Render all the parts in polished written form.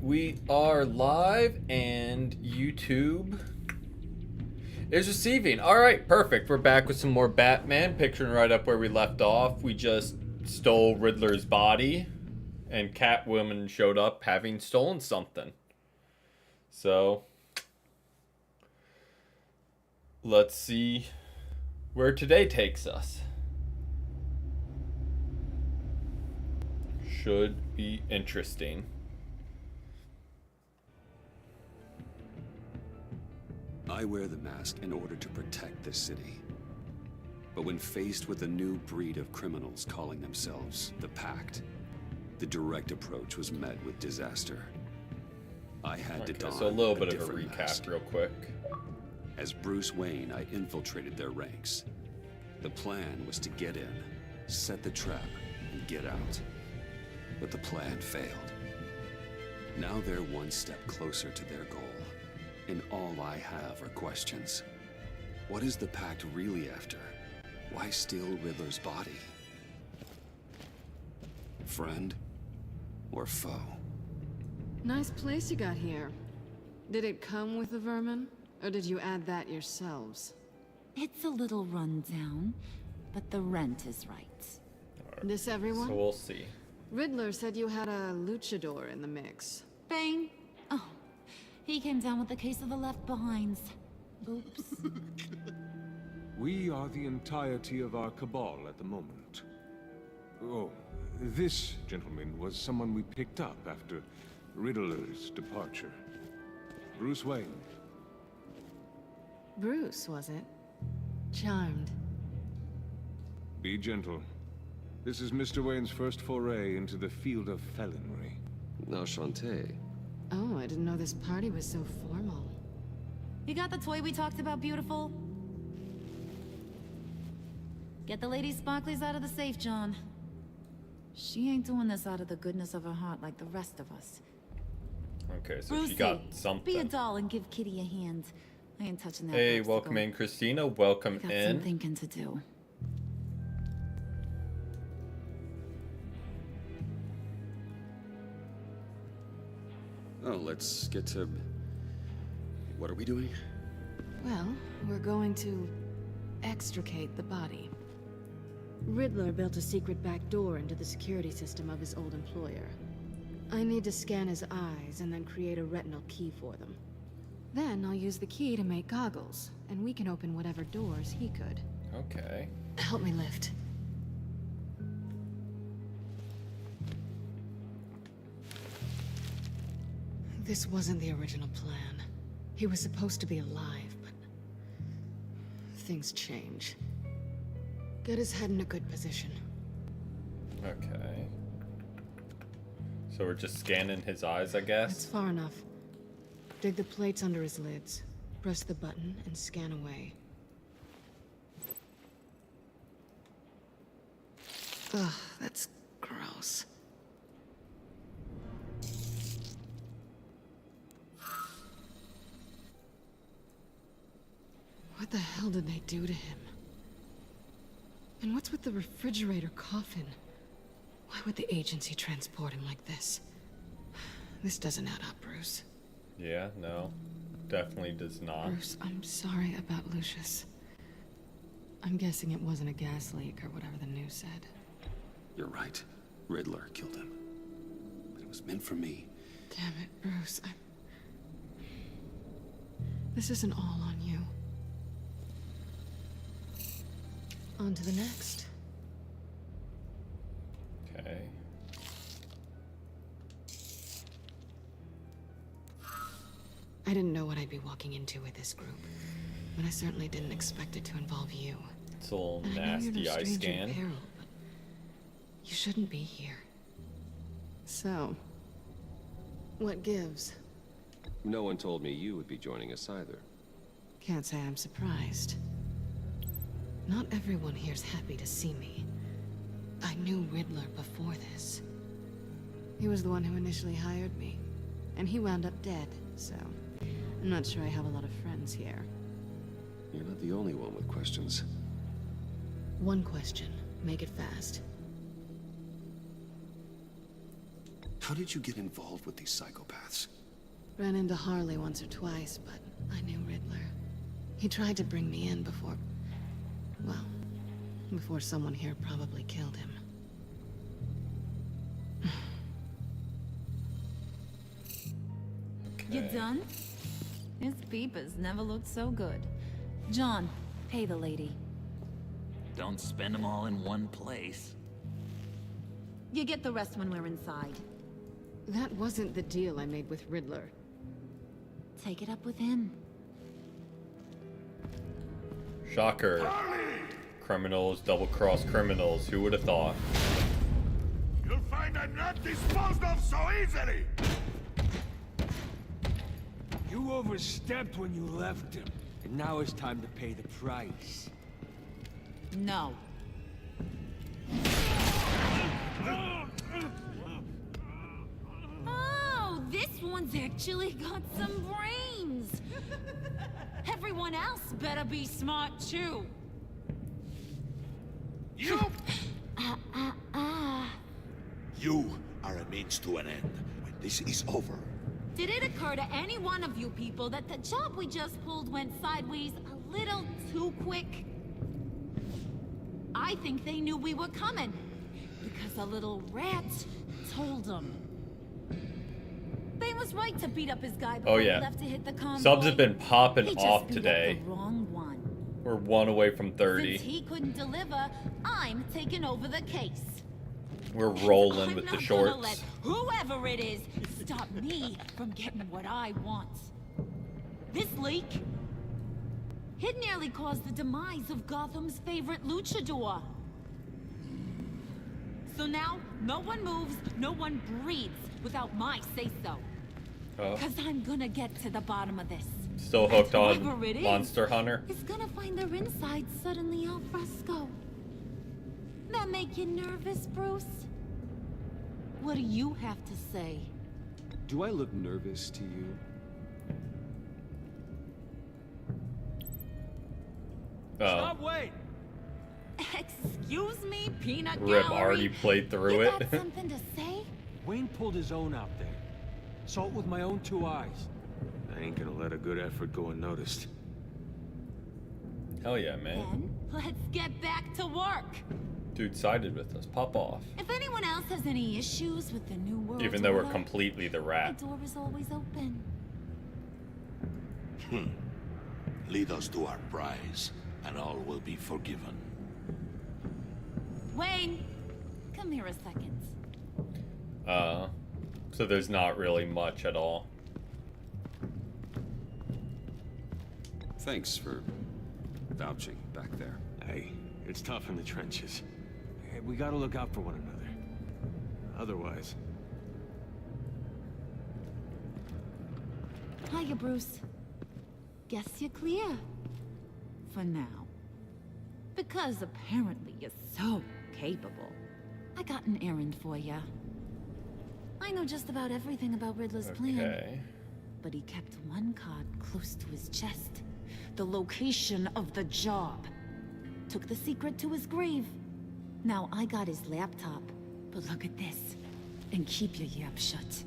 We are live and YouTube is receiving. All right, perfect. We're back with some more Batman, picturing right up where we left off. We just stole Riddler's body and Catwoman showed up having stolen something. So, let's see where today takes us. Should be interesting. I wear the mask in order to protect this city. But when faced with a new breed of criminals calling themselves the Pact, the direct approach was met with disaster. I had to don so a little bit of a different recap mask. real quick. As Bruce Wayne, I infiltrated their ranks. The plan was to get in, set the trap, and get out. But the plan failed. Now they're one step closer to their goal. And all I have are questions. What is the Pact really after? Why steal Riddler's body? Friend or foe? Nice place you got here. Did it come with the vermin? Or did you add that yourselves? It's a little run down, but the rent is right. This everyone? So we'll see. Riddler said you had a luchador in the mix. Bane? Oh, he came down with a case of the left behinds. Oops. We are the entirety of our cabal at the moment. Oh, this gentleman was someone we picked up after Riddler's departure. Bruce Wayne. Bruce, was it? Charmed. Be gentle. This is Mr. Wayne's first foray into the field of felonry. Enchanté. Oh, I didn't know this party was so formal. You got the toy we talked about, beautiful? Get the lady sparklies out of the safe, John. She ain't doing this out of the goodness of her heart like the rest of us. Okay, so Brucey, she got be a something. doll and give Kitty a hand. I ain't touching that. Hey, popsicle. welcome in, Christina. Welcome Got some in. thinking to do. Oh, let's get to... What are we doing? Well, we're going to extricate the body. Riddler built a secret back door into the security system of his old employer. I need to scan his eyes and then create a retinal key for them. Then I'll use the key to make goggles, and we can open whatever doors he could. Okay. Help me lift. This wasn't the original plan. He was supposed to be alive, but things change. Get his head in a good position. Okay. So we're just scanning his eyes, I That's guess. far enough. Dig the plates under his lids. Press the button and scan away. Ugh, that's gross. What the hell did they do to him? And what's with the refrigerator coffin? Why would the agency transport him like this? This doesn't add up, Bruce. Yeah, no. Definitely does not. Bruce, I'm sorry about Lucius. I'm guessing it wasn't a gas leak or whatever the news said. You're right. Riddler killed him. But it was meant for me. Damn it, Bruce. This isn't all on you. On to the next. Okay. I didn't know what I'd be walking into with this group, but I certainly didn't expect it to involve you. It's a little And I know you're nasty no eye stranger scan. to peril, but you shouldn't be here. So, what gives? No one told me you would be joining us either. Can't say I'm surprised. Not everyone here's happy to see me. I knew Riddler before this. He was the one who initially hired me, and he wound up dead, so I'm not sure I have a lot of friends here. You're not the only one with questions. One question. Make it fast. How did you get involved with these psychopaths? Ran into Harley once or twice, but I knew Riddler. He tried to bring me in before... well, before someone here probably killed him. You done? His peepers never looked so good. John, pay the lady. Don't spend them all in one place. You get the rest when we're inside. That wasn't the deal I made with Riddler. Take it up with him. Shocker. Criminals double-cross criminals. Who would have thought? You'll find I'm not disposed of so easily! You overstepped when you left him, and now it's time to pay the price. No. Oh, this one's actually got some brains. Everyone else better be smart too. You! You are a means to an end. When this is over, Did it occur to any one of you people that the job we just pulled went sideways a little too quick? I think they knew we were coming, because a little rat told them. They was right to beat up his guy before he left to hit the convoy. Subs have been popping He just off beat today. up the wrong one. We're 1 away from 30. Since he couldn't deliver, I'm taking over the case. We're rolling with the I'm not shorts. gonna let whoever it is stop me from getting what I want. This leak, it nearly caused the demise of Gotham's favorite luchador. So now, no one moves, no one breathes without my say-so. Oh, Because I'm gonna get to the bottom of this. still hooked on Whoever it is Monster Hunter. is gonna find their insides suddenly al fresco. That make you nervous, Bruce? What do you have to say? Do I look nervous to you? Stop, wait! Excuse me, peanut Rip gallery? already played through You it. got something to say? Wayne pulled his own out there. Saw it with my own 2 eyes. I ain't gonna let a good effort go unnoticed. Hell yeah, man. Then, let's get back to work. Dude sided with us. Pop off. If anyone else has any issues with the new world Even though we're order, completely the the rat. door is always open. lead us to our prize, and all will be forgiven. Wayne, come here a second. So there's not really much at all. Thanks for vouching back there. Hey, it's tough in the trenches. Hey, we gotta look out for one another. Otherwise... Hiya, Bruce. Guess you're clear. For now. Because apparently you're so capable. I got an errand for you. I know just about everything about Riddler's plan. Okay. But he kept one card close to his chest. The location of the job. Took the secret to his grave. Now I got his laptop. But look at this. And keep your yap shut.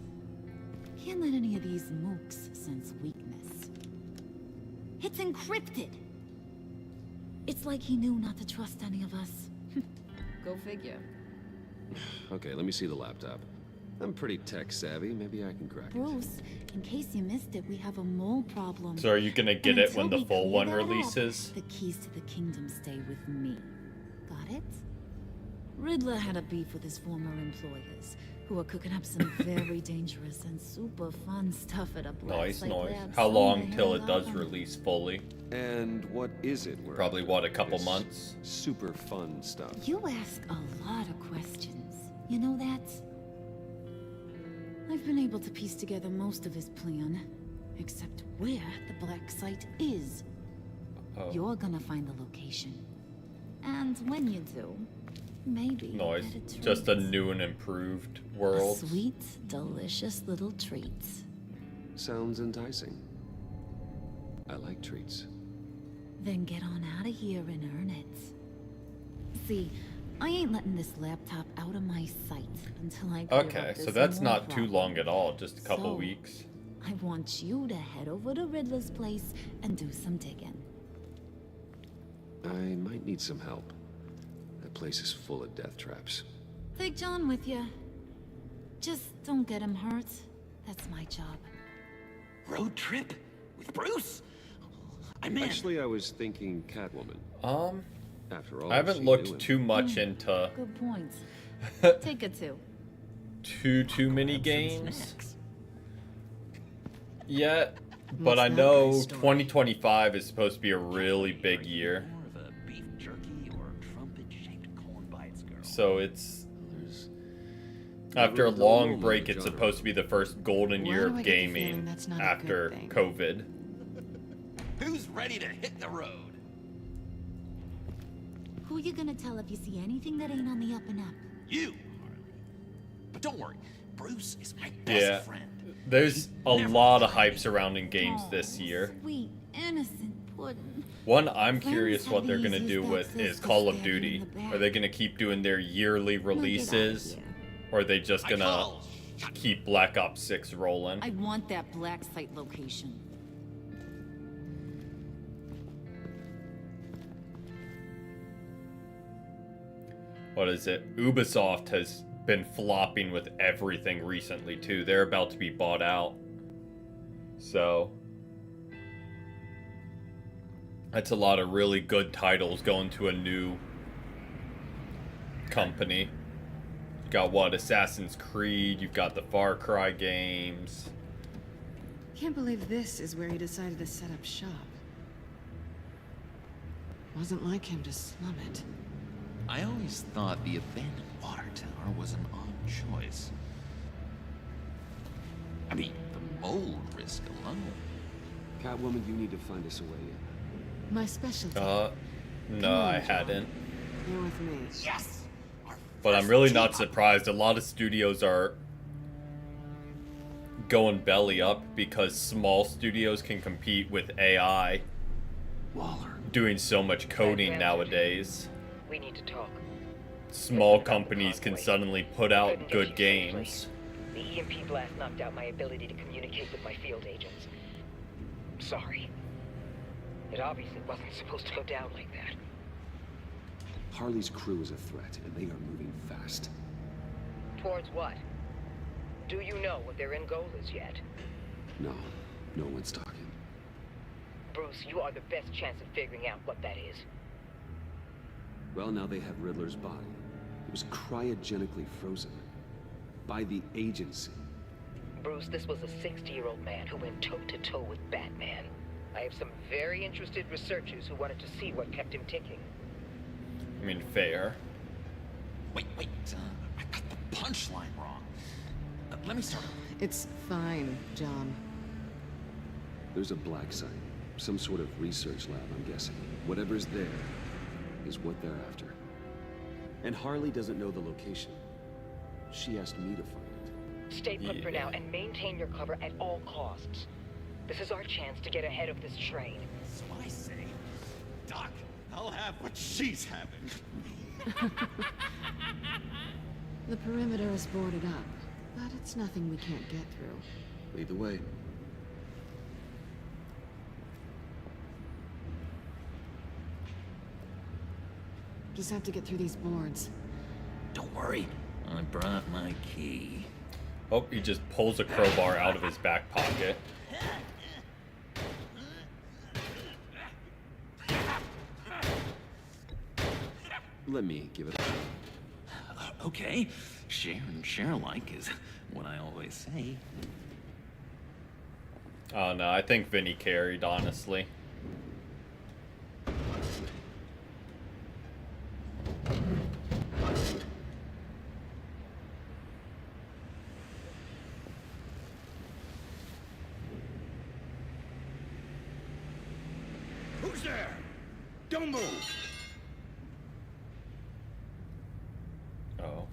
Can't let any of these mooks sense weakness. It's encrypted. It's like he knew not to trust any of us. Go figure. Okay, let me see the laptop. I'm pretty tech savvy. Maybe I can crack it. Bruce, in case you missed it, we have a mole problem. So are you gonna get And it until when the we full clear one that up, releases? the keys to the kingdom stay with me. Got it? Riddler had a beef with his former employers, who are cooking up some very dangerous and super fun stuff at a black Nice, site nice. lab How long somewhere till in it does Gotham. release fully? And what is it? We're Probably, what, a couple this months? Super fun stuff. You ask a lot of questions. You know that? I've been able to piece together most of his plan, except where the black site is. Oh, You're gonna find the location. And when you do, maybe you'll nice. get a Just a treat. new and improved A world. sweet, delicious little treat. Sounds enticing. I like treats. Then get on out of here and earn it. See, I ain't letting this laptop out of my sight until I clear Okay, up so this that's mole not too problem. long at all, just a couple So, weeks. I want you to head over to Riddler's place and do some digging. I might need some help. That place is full of death traps. Take John with you. Just don't get him hurt. That's my job. Road trip? With Bruce? I'm in. Actually, I was thinking Catwoman. After all, I haven't she looked knew him. too much into Good point. Take it too. too many Grab some games snacks. yet, but What's I that know guy's story? 2025 is supposed to be a really big year. More of a beef jerky or trumpet-shaped corn bites, girl. So it's There's after a never a dull long moment break, in it's genre. supposed to be the first golden Why year do of I get the feeling gaming that's not a after good thing? COVID. Who's ready to hit the road? Who you gonna tell if you see anything that ain't on the up and up? You, Harley. But don't worry, Bruce is my best Yeah, friend. there's a lot of hype surrounding games this Oh, year. Sweet, innocent puddin'. One I'm Friends curious have what they're the gonna do easiest with access is to Call of stabbing in Duty. the back. Are they gonna keep doing their yearly Now get outta releases, here. or are they just I gonna call. keep Black Ops 6 rolling? I want that black site location. What is it? Ubisoft has been flopping with everything recently too. They're about to be bought out. So that's a lot of really good titles going to a new company. You got what? Assassin's Creed, you've got the Far Cry games. Can't believe this is where he decided to set up shop. Wasn't like him to slum it. I always thought the abandoned water tower was an odd choice. I mean, the mold risk alone. Catwoman, you need to find us a way in. My specialty. No, I hadn't. You're with me. Yes! Our But I'm first really team not up. surprised. A lot of studios are going belly up because small studios can compete with AI Waller. doing so much coding nowadays. We need to talk. Small companies can suddenly put out good games. The EMP blast knocked out my ability to communicate with my field agents. Sorry. It obviously wasn't supposed to go down like that. Harley's crew is a threat, and they are moving fast. Towards what? Do you know what their end goal is yet? No, no one's talking. Bruce, you are the best chance of figuring out what that is. Well, now they have Riddler's body. It was cryogenically frozen. By the agency. Bruce, this was a 60-year-old man who went toe-to-toe with Batman. I have some very interested researchers who wanted to see what kept him ticking. I mean, fair. Wait, I got the punchline wrong. Let me start over. It's fine, John. There's a black site. Some sort of research lab, I'm guessing. Whatever's there is what they're after. And Harley doesn't know the location. She asked me to find it. Stay put for Yeah. now and maintain your cover at all costs. This is our chance to get ahead of this train. So I say, Doc, I'll have what she's having. The perimeter is boarded up, but it's nothing we can't get through. Lead the way. Just have to get through these boards. Don't worry, I brought my key. Oh, he just pulls a crowbar out of his back pocket. Let me give it a Okay, share and share alike is what I always say. Oh no, I think Vinny carried, honestly. Who's there? Don't move! Oh.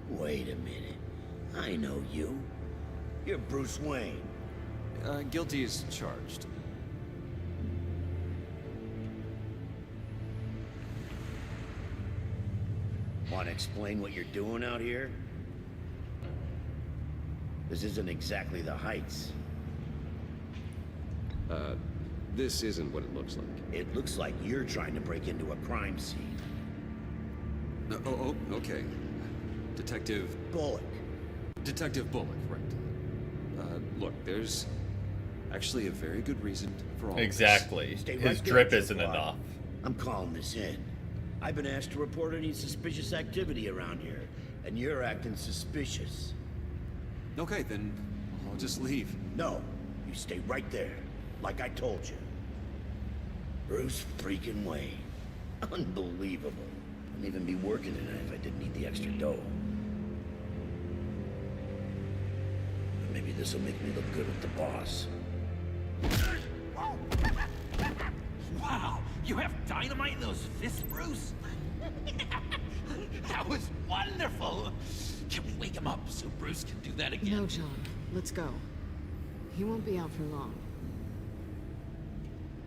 Wait a minute. I know you. You're Bruce Wayne. Guilty as charged. Want to explain what you're doing out here? This isn't exactly the Heights. This isn't what it looks like. It looks like you're trying to break into a crime scene. Okay. Detective Bullock. Bullock, right. Look, there's actually a very good reason for all Exactly. Stay His right there, drip isn't Tripod. enough. I'm calling this in. I've been asked to report any suspicious activity around here, and you're acting suspicious. Okay, then I'll just leave. No, you stay right there, like I told you. Bruce freaking Wayne. Unbelievable. Wouldn't even be working tonight if I didn't need the extra dough. But maybe this will make me look good with the boss. Wow, you have dynamite in those fists, Bruce? That was wonderful. Can we wake him up so Bruce can do that again? No, John. Let's go. He won't be out for long.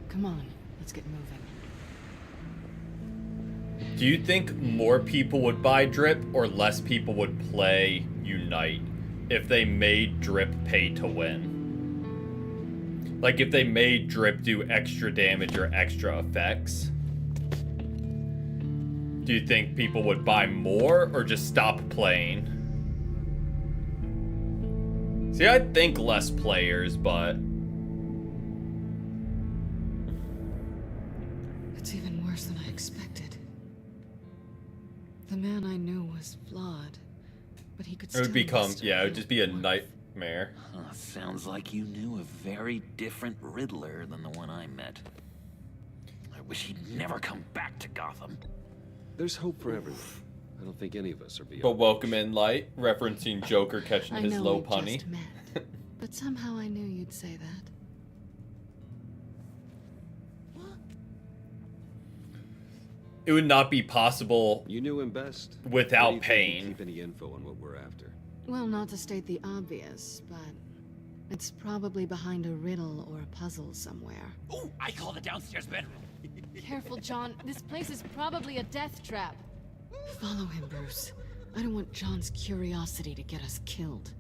Come on, let's get moving. Do you think more people would buy Drip or less people would play Unite if they made Drip pay to win? Like if they made Drip do extra damage or extra effects? Do you think people would buy more or just stop playing? See, I think less players, but It's even worse than I expected. The man I knew was flawed, but he could it still would become, muster yeah, it would real just be a warmth. nightmare. Sounds like you knew a very different Riddler than the one I met. I wish he'd never come back to Gotham. There's hope for everyone. I don't think any of us are beyond. But welcome in light, referencing Joker catching I his know low we punny. just met, but somehow I knew you'd say that. It would not be possible You knew him best. without Why do you think pain. he'd keep any info on what we're after? Well, not to state the obvious, but it's probably behind a riddle or a puzzle somewhere. Oh, I call the downstairs bedroom. Careful, John. This place is probably a death trap. Follow him, Bruce. I don't want John's curiosity to get us killed.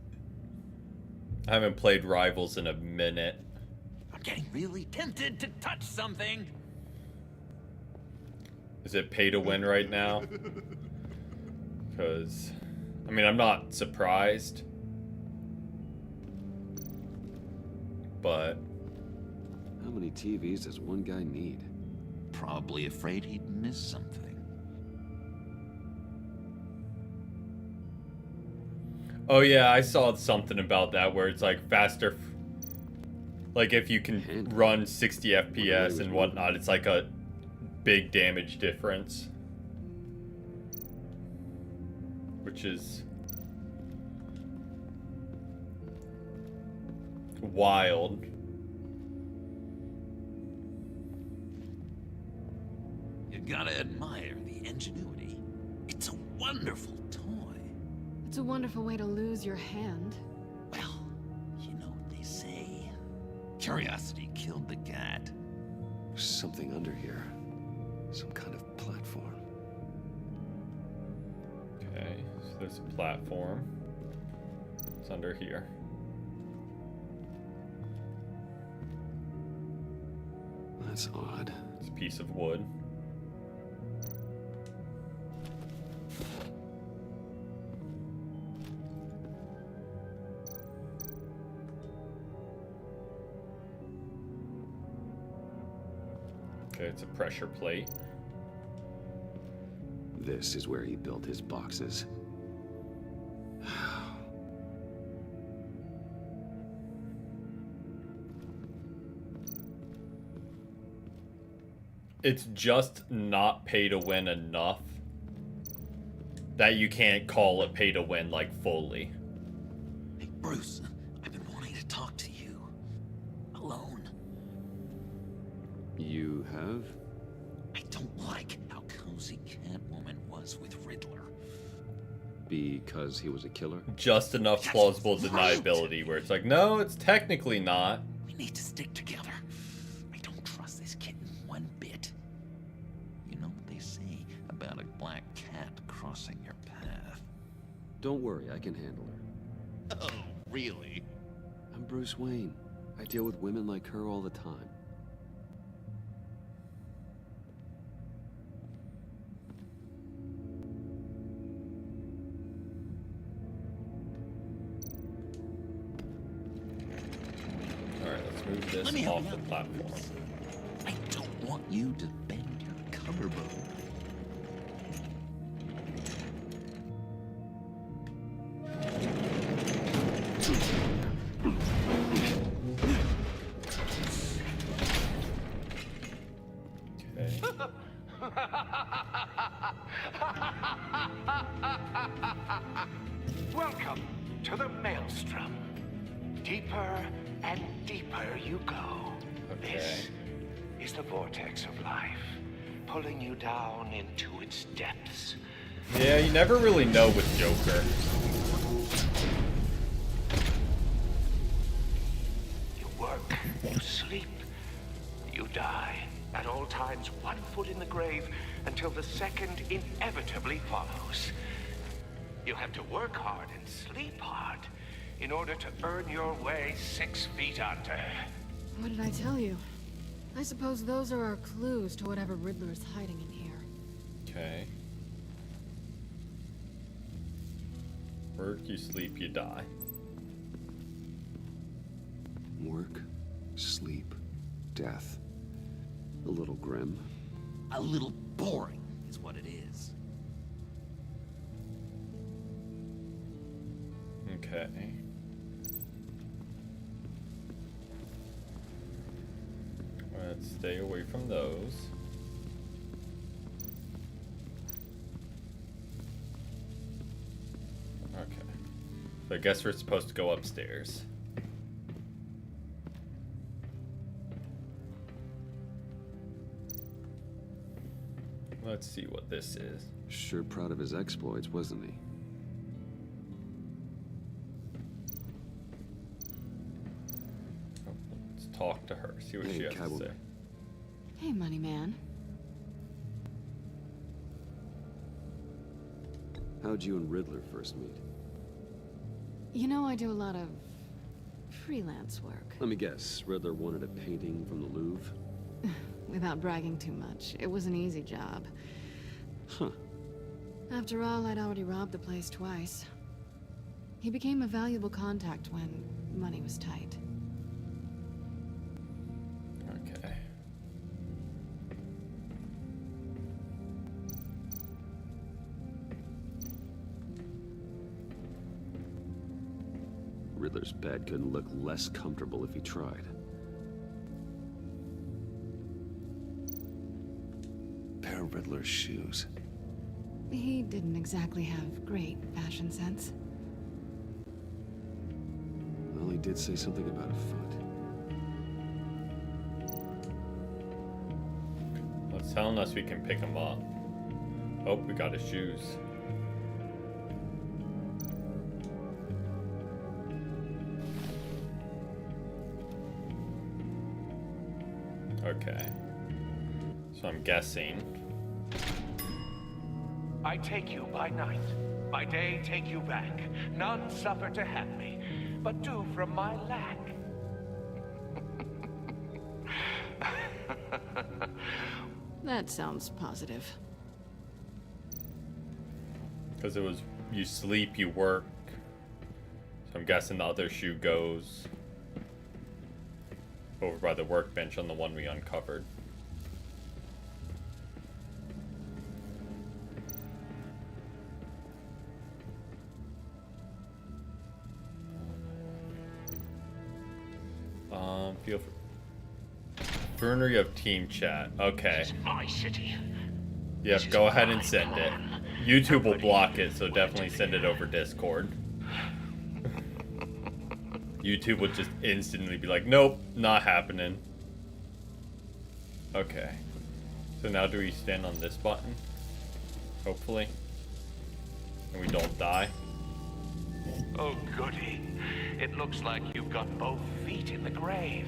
I haven't played Rivals in a minute. I'm getting really tempted to touch something. Is it pay to win right now? Because, I mean, I'm not surprised. But How many TVs does one guy need? Probably afraid he'd miss something. oh yeah, I saw something about that where it's like faster. Like if you can run 60 FPS and whatnot, it's like a big damage difference. Which is wild. You gotta admire the ingenuity. It's a wonderful toy. It's a wonderful way to lose your hand. Well, you know what they say. Curiosity killed the cat. There's something under here. Some kind of platform. Okay, so there's a platform. It's under here. That's odd. It's a piece of wood. Okay, it's a pressure plate. This is where he built his boxes. It's just not pay to win enough that you can't call it pay to win like fully. Hey, Bruce, I've been wanting to talk to you. Alone. You have? I don't like how cozy Catwoman was with Riddler. Because he was a killer? Just enough That's plausible right. deniability where it's like, no, it's technically not. We need to stick together. I don't trust this kitten one bit. You know what they say about a black cat crossing your Don't worry, I can handle her. Oh, really? I'm Bruce Wayne. I deal with women like her all the time. Alright, let's move this off the platform. I don't want you to bend your collarbone. Okay. Welcome to the Maelstrom. Deeper and deeper you go. Okay. This is the vortex of life, pulling you down into its depths. Yeah, you never really know with Joker. You work, you sleep, you die. At all times, 1 foot in the grave until the second inevitably follows. You have to work hard and sleep hard in order to earn your way 6 feet under. What did I tell you? I suppose those are our clues to whatever Riddler is hiding in here. Okay. Work, you sleep, you die. Work, sleep, death. A little grim. A little boring is what it is. Okay. Let's stay away from those. Okay. So I guess we're supposed to go upstairs. Let's see what this is. Sure proud of his exploits, wasn't he? Oh, let's talk to her, see what Hey, she has Catwoman. to say. Hey, money man. How'd you and Riddler first meet? You know I do a lot of freelance work. Let me guess, Riddler wanted a painting from the Louvre? Without bragging too much, it was an easy job. Huh. After all, I'd already robbed the place twice. He became a valuable contact when money was tight. Okay. Riddler's bed couldn't look less comfortable if he tried. Pair of Riddler's shoes. He didn't exactly have great fashion sense. Well, he did say something about a foot. Well, it's telling us we can pick him up. Oh, we got his shoes. Okay. So I'm guessing. I take you by night, by day take you back. None suffer to have me, but do from my lack. That sounds positive. Because it was, you sleep, you work. So I'm guessing the other shoe goes over by the workbench on the one we uncovered. Feel free. Fernery of team chat. Okay. This is my city. Yep, go ahead and send it. YouTube will block it, so definitely send it over Discord. YouTube would just instantly be like, nope, not happening. Okay. So now do we stand on this button? Hopefully. And we don't die. Oh, goody. It looks like you've got both feet in the grave.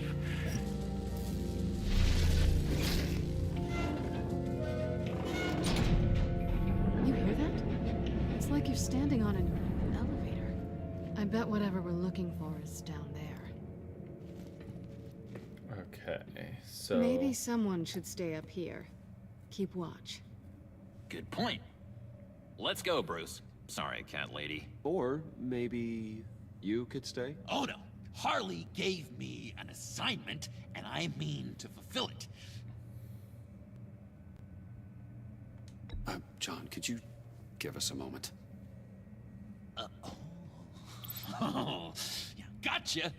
You hear that? It's like you're standing on an bet whatever we're looking for is down there. Okay, so... Maybe someone should stay up here. Keep watch. Good point. Let's go, Bruce. Sorry, cat lady. Or maybe you could stay? Oh no. Harley gave me an assignment, and I mean to fulfill it. John, could you give us a moment? Oh, yeah, gotcha.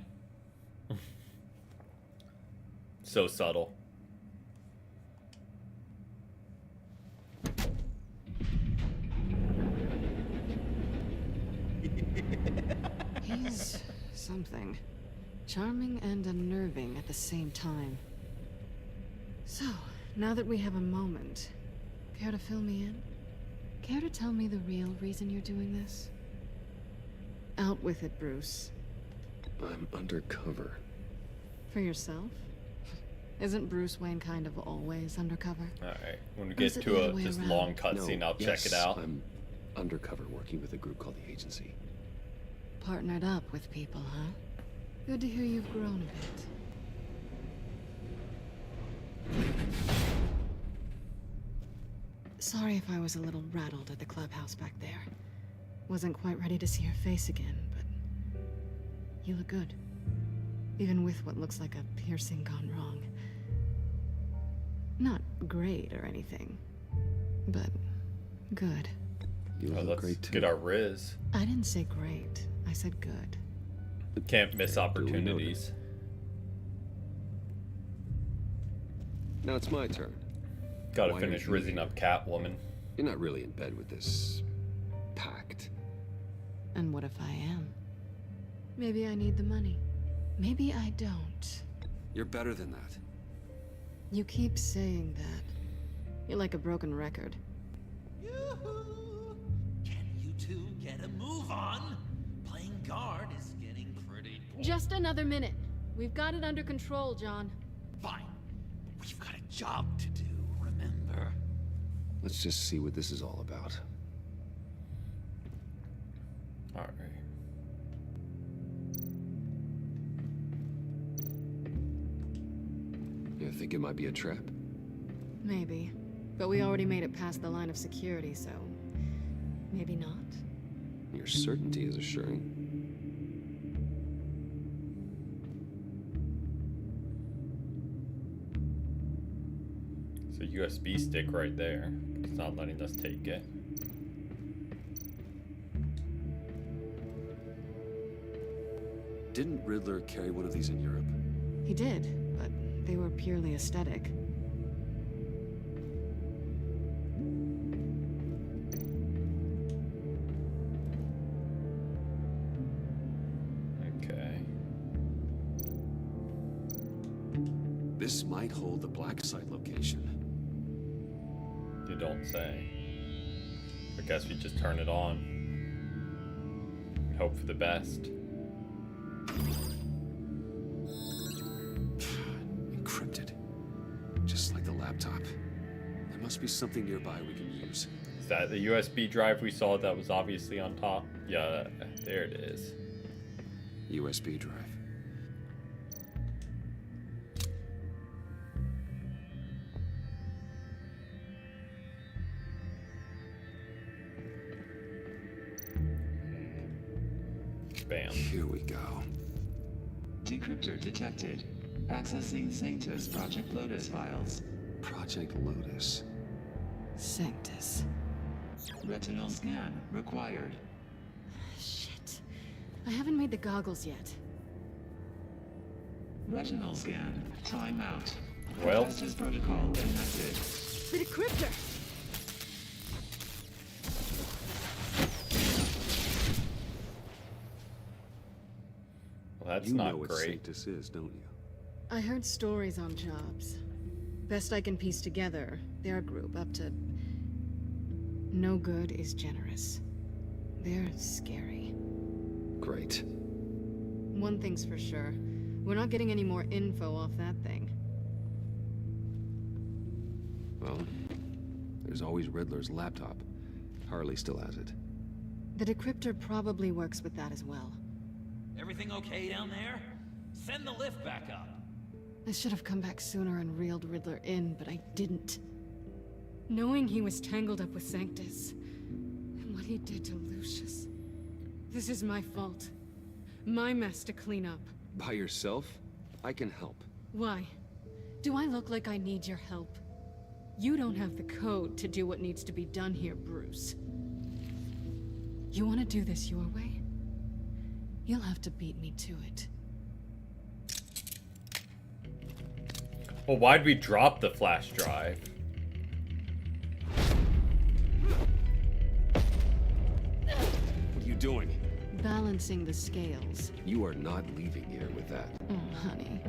So subtle. He's something. Charming and unnerving at the same time. So, now that we have a moment, care to fill me in? Care to tell me the real reason you're doing this? Out with it, Bruce. I'm undercover. For yourself? Isn't Bruce Wayne kind of always undercover? Alright, when we Or get is it to the a other way this around? long cutscene, I'll check it out. I'm undercover working with a group called the Agency. Partnered up with people, huh? Good to hear you've grown a bit. Sorry if I was a little rattled at the clubhouse back there. Wasn't quite ready to see your face again, but you look good. Even with what looks like a piercing gone wrong. Not great or anything, but good. You look let's great too. get our Riz. I didn't say great. I said good. Can't miss opportunities. Now it's my turn. Gotta Why finish are you rizzing up Catwoman. You're not really in bed with this pact. And what if I am? Maybe I need the money. Maybe I don't. You're better than that. You keep saying that. You're like a broken record. Yoo-hoo! Can you two get a move on? Playing guard is getting pretty boring. Just another minute. We've got it under control, John. Fine. We've got a job to do, remember? Let's just see what this is all about. Alright. You think it might be a trap? Maybe. But we already made it past the line of security, so... maybe not. Your certainty is assuring. It's a USB stick right there. It's not letting us take it. Didn't Riddler carry one of these in Europe? He did, but they were purely aesthetic. Okay. This might hold the black site location. You don't say. I guess we just turn it on. Hope for the best. Encrypted. Just like the laptop. There must be something nearby we can use. Is that the USB drive we saw that was obviously on top? Yeah, there it is. USB drive. Bam. Here we go. Decryptor detected. Accessing Sanctus Project Lotus files. Project Lotus. Sanctus. Retinal scan required. Shit. I haven't made the goggles yet. Retinal scan. Timeout. Well. Estes protocol enacted. The decryptor! Well, that's you not know what great. Sanctus is, don't you? I heard stories on jobs. Best I can piece together, their group up to... no good is generous. They're scary. Great. One thing's for sure. We're not getting any more info off that thing. Well, there's always Riddler's laptop. Harley still has it. The decryptor probably works with that as well. Everything okay down there? Send the lift back up. I should have come back sooner and reeled Riddler in, but I didn't. Knowing he was tangled up with Sanctus, and what he did to Lucius. This is my fault. My mess to clean up. By yourself? I can help. Why? Do I look like I need your help? You don't have the code to do what needs to be done here, Bruce. You want to do this your way? You'll have to beat me to it. Well, why'd we drop the flash drive? What are you doing? Balancing the scales. You are not leaving here with that. Oh, honey.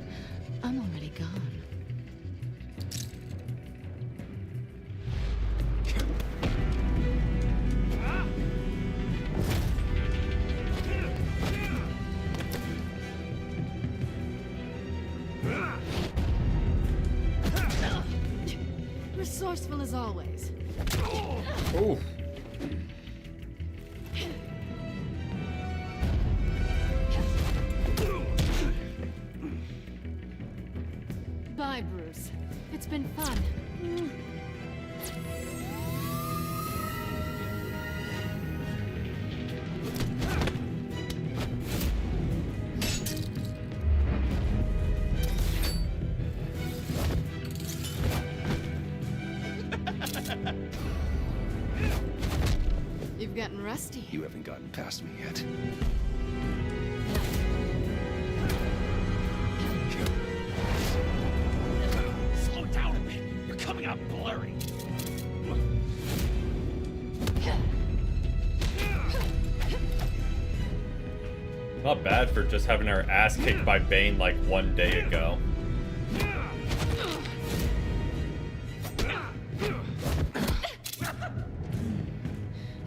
I'm already gone. Resourceful as always. Ooh. Bye, Bruce. It's been fun. You've gotten rusty. You haven't gotten past me yet. Slow down a bit. You're coming out blurry. Not bad for just having our ass kicked by Bane like one day ago.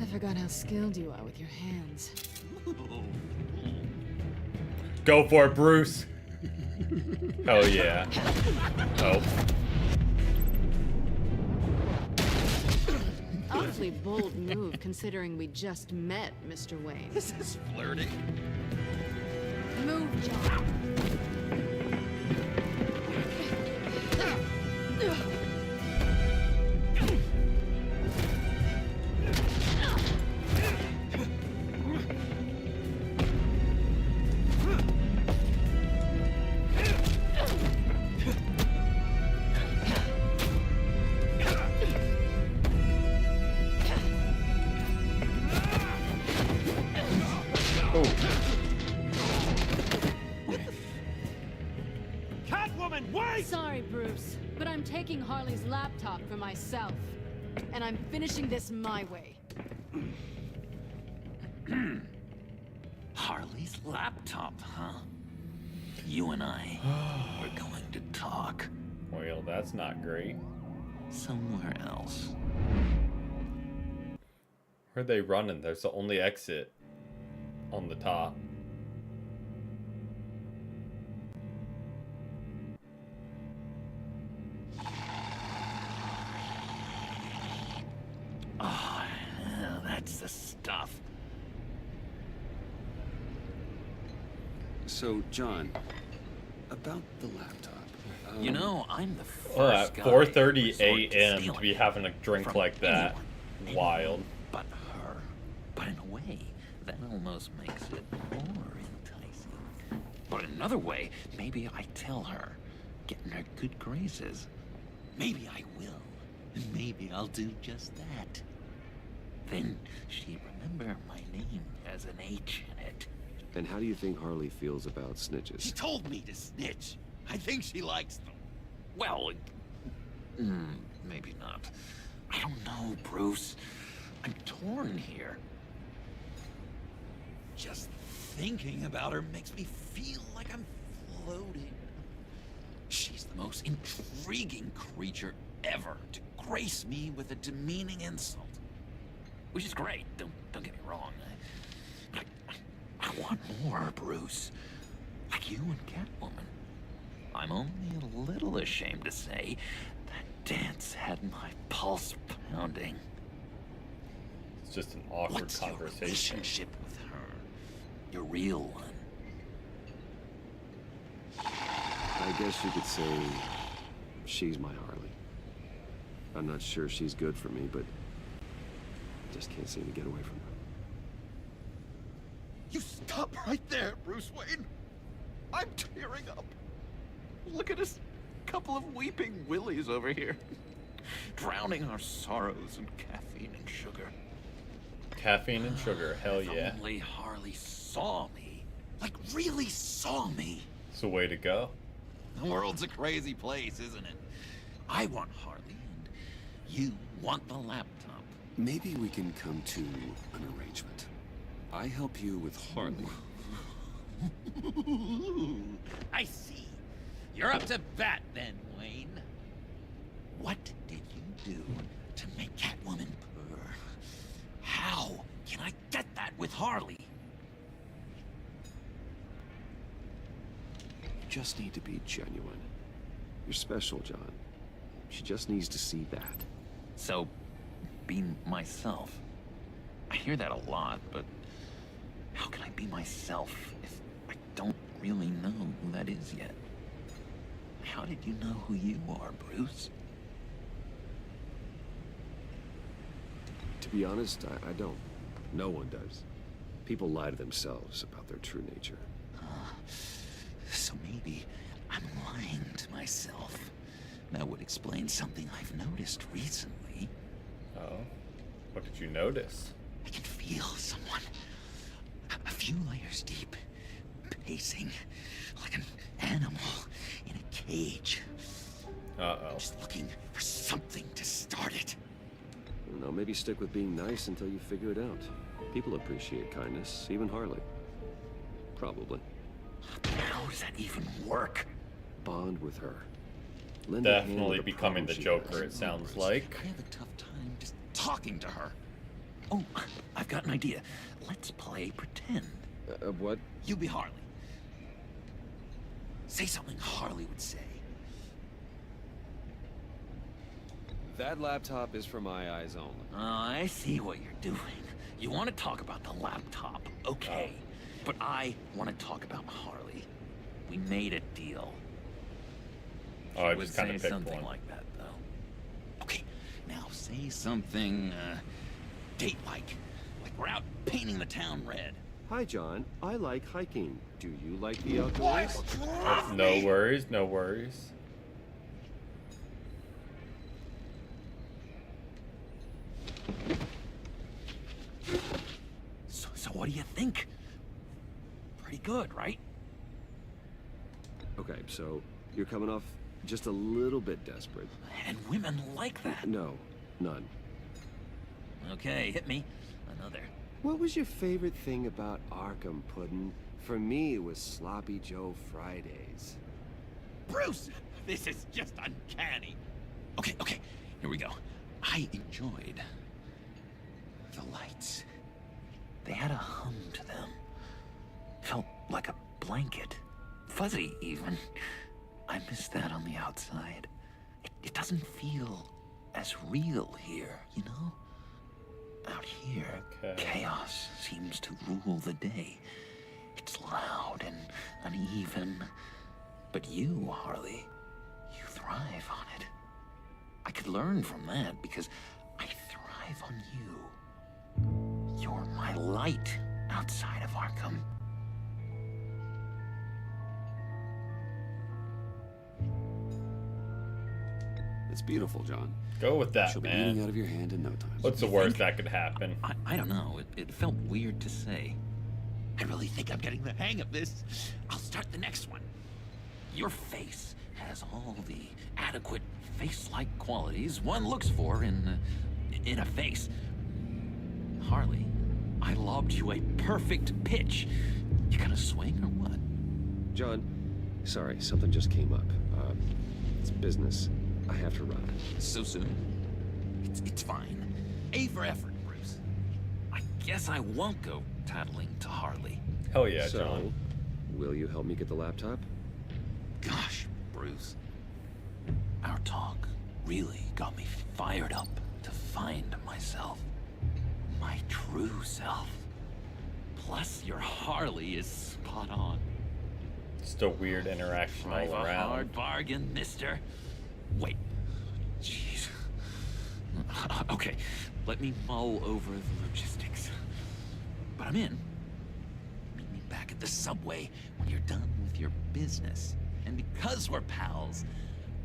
I forgot how skilled you are with your hands. Go for it, Bruce. Oh yeah. Oh. Awfully bold move considering we just met, Mr. Wayne. This is flirting. Move, John. Catwoman, wait! Sorry, Bruce, but I'm taking Harley's laptop for myself. And I'm finishing this my way. Harley's laptop, huh? You and I, we're going to talk. Well, that's not great. Somewhere else. Where are they running? There's the only exit on the top. Oh, that's the stuff. So, John, about the laptop. You know, I'm the first Oh, at guy 4:30 resort to a.m. to stealing be having a drink from like that. anyone Wild. but her. But in a way, that almost makes it more enticing. But another way, maybe I tell her, get in her good graces. Maybe I will. And maybe I'll do just that. Then she'd remember my name has an H in it. And how do you think Harley feels about snitches? She told me to snitch. I think she likes them. Well, maybe not. I don't know, Bruce. I'm torn here. Just thinking about her makes me feel like I'm floating. She's the most intriguing creature ever to grace me with a demeaning insult. Which is great, don't get me wrong. I want more, Bruce. Like you and Catwoman. I'm only a little ashamed to say that dance had my pulse pounding. It's just an awkward What's conversation. your relationship with her? Your real one? guess you could say she's my Harley. I'm not sure she's good for me, but I just can't seem to get away from her. You stop right there, Bruce Wayne. I'm tearing up. Look at us, couple of weeping willies over here, drowning our sorrows in caffeine and sugar. Caffeine and sugar, hell yeah. If only Harley saw me. Like, really saw me. It's the way to go. The world's a crazy place, isn't it? I want Harley, and you want the laptop. Maybe we can come to an arrangement. I help you with Harley. I see. You're up to bat then, Wayne. What did you do to make Catwoman purr? How can I get that with Harley? You just need to be genuine. You're special, John. She just needs to see that. So, be myself. I hear that a lot, but how can I be myself if I don't really know who that is yet? How did you know who you are, Bruce? To be honest, I don't. No one does. People lie to themselves about their true nature. So maybe I'm lying to myself. That would explain something I've noticed recently. Oh? What did you notice? I can feel someone a few layers deep, pacing like an animal in a cage. Uh-oh. Just looking for something to start it. I don't know, maybe stick with being nice until you figure it out. People appreciate kindness, even Harley. Probably. How does that even work? Bond with her. Lend a hand Definitely with a becoming the problem she Joker, has. it sounds like. I have a tough time just talking to her. Oh, I've got an idea. Let's play pretend. What? You be Harley. Say something Harley would say. That laptop is for my eyes only. I see what you're doing. You want to talk about the laptop, okay. But I want to talk about Harley. We made a deal. Oh, I Would just kind say of picked something one. like that, though. Okay, now say something, date-like. Like we're out painting the town red. Hi, John. I like hiking. Do you like the outdoors? No worries, no worries. So what do you think? Pretty good, right? Okay, so you're coming off just a little bit desperate. And women like that. No, none. Okay, hit me. Another. What was your favorite thing about Arkham, Puddin'? For me, it was Sloppy Joe Fridays. Bruce, this is just uncanny. Okay, here we go. I enjoyed the lights. They had a hum to them. Felt like a blanket. Fuzzy, even. I miss that on the outside. It doesn't feel as real here, you know? Out here, chaos seems to rule the day. It's loud and uneven. But you, Harley, you thrive on it. I could learn from that because I thrive on you. You're my light outside of Arkham. It's beautiful, John. Go with that, She'll be man. eating out of your hand in no time. What's the worst that could happen? I don't know. It felt weird to say. I really think I'm getting the hang of this. I'll start the next one. Your face has all the adequate face-like qualities one looks for in a face. Harley, I lobbed you a perfect pitch. You gonna swing or what? John, sorry, something just came up. It's business. I have to run. So soon? It's fine. A for effort, Bruce. I guess I won't go tattling to Harley. Hell yeah, So, John. will you help me get the laptop? Gosh, Bruce. Our talk really got me fired up to find myself. My true self. Plus, your Harley is spot on. Just a weird interaction all Drive a around. hard bargain, mister. Wait. Jeez. Okay, let me mull over the logistics. But I'm in. Meet me back at the subway when you're done with your business. And because we're pals,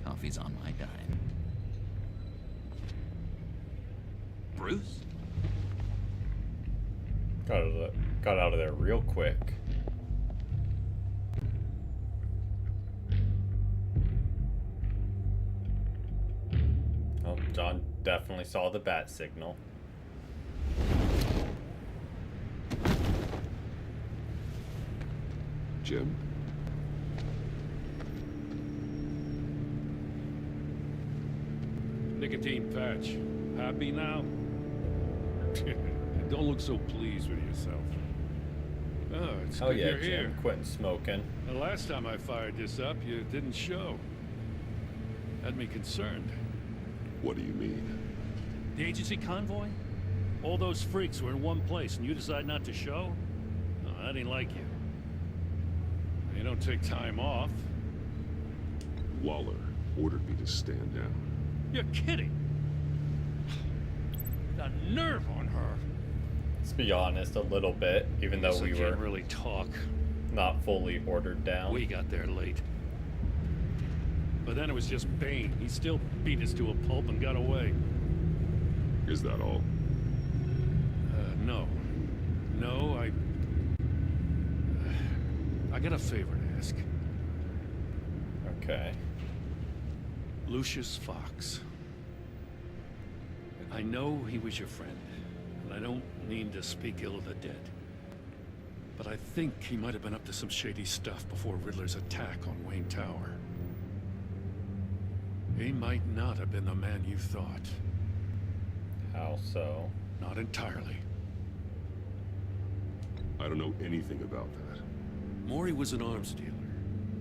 coffee's on my dime. Bruce? Got out of there real quick. Oh, John definitely saw the bat signal. Jim? Nicotine patch. Happy now? Don't look so pleased with yourself. Oh, it's Oh good yeah, you're here. Jim, quitting smoking. The last time I fired this up, you didn't show. Had me concerned. What do you mean? The agency convoy? All those freaks were in one place and you decide not to show? No, that ain't like you. You don't take time off. Waller ordered me to stand down. You're kidding. The nerve on her. Let's be honest, a little bit, even though Guess I we can't were really talk. not fully ordered down. We got there late. But then it was just Bane. He still beat us to a pulp and got away. Is that all? No. No, I got a favor to ask. Okay. Lucius Fox. I know he was your friend, and I don't mean to speak ill of the dead. But I think he might have been up to some shady stuff before Riddler's attack on Wayne Tower. He might not have been the man you thought. How so? Not entirely. I don't know anything about that. Maury was an arms dealer,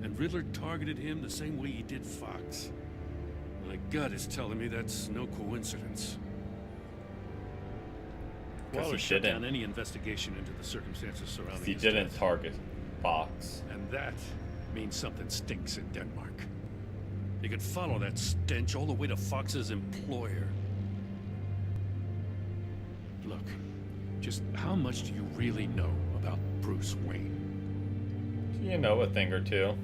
and Riddler targeted him the same way he did Fox. My gut is telling me that's no coincidence. Because Waller he shut didn't. down any investigation into the circumstances surrounding He his didn't death. target Fox. And that means something stinks in Denmark. You could follow that stench all the way to Fox's employer. Look, just how much do you really know about Bruce Wayne? You know a thing or two.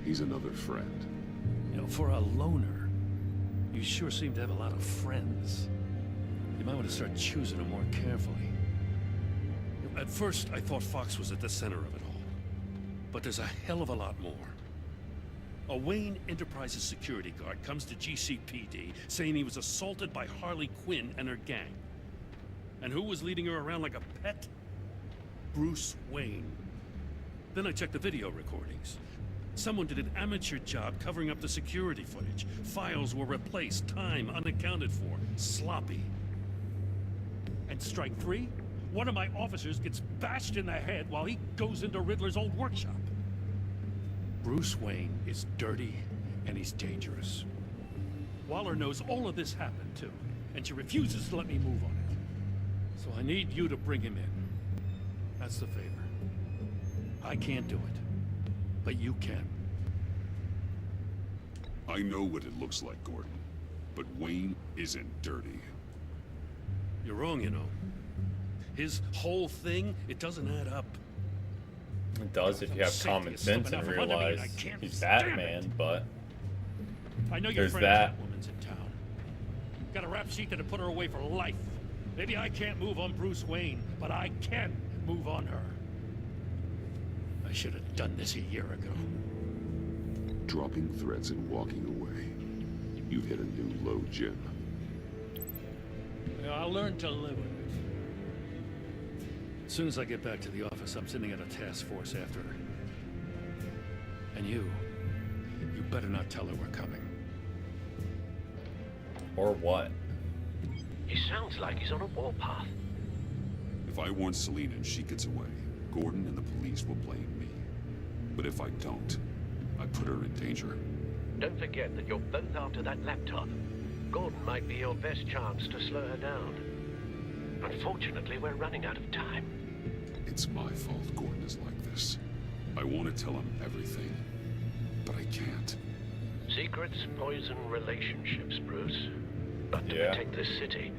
He's another friend. You know, for a loner, you sure seem to have a lot of friends. You might want to start choosing them more carefully. At first, I thought Fox was at the center of it all. But there's a hell of a lot more. A Wayne Enterprises security guard comes to GCPD saying he was assaulted by Harley Quinn and her gang. And who was leading her around like a pet? Bruce Wayne. Then I checked the video recordings. Someone did an amateur job covering up the security footage. Files were replaced, time unaccounted for, sloppy. And strike three? One of my officers gets bashed in the head while he goes into Riddler's old workshop. Bruce Wayne is dirty and he's dangerous. Waller knows all of this happened too, and she refuses to let me move on it. So I need you to bring him in. That's the favor. I can't do it, but you can. I know what it looks like, Gordon. But Wayne isn't dirty. You're wrong, you know. His whole thing, it doesn't add up. It does if you have common sense and realize he's Batman, but I know your there's friend that. Catwoman's in town. Got a rap sheet that'd put her away for life. Maybe I can't move on Bruce Wayne, but I can move on her. I should have done this a year ago. Dropping threats and walking away. You've hit a new low, Jim. Yeah, I'll learn to live with it. As soon as I get back to the office, I'm sending out a task force after her. And you better not tell her we're coming. Or what? He sounds like he's on a warpath. If I warn Selina and she gets away, Gordon and the police will blame me. But if I don't, I put her in danger. Don't forget that you're both after that laptop. Gordon might be your best chance to slow her down. Unfortunately, we're running out of time. It's my fault Gordon is like this. I want to tell him everything, but I can't. Secrets poison relationships, Bruce. But to protect this city,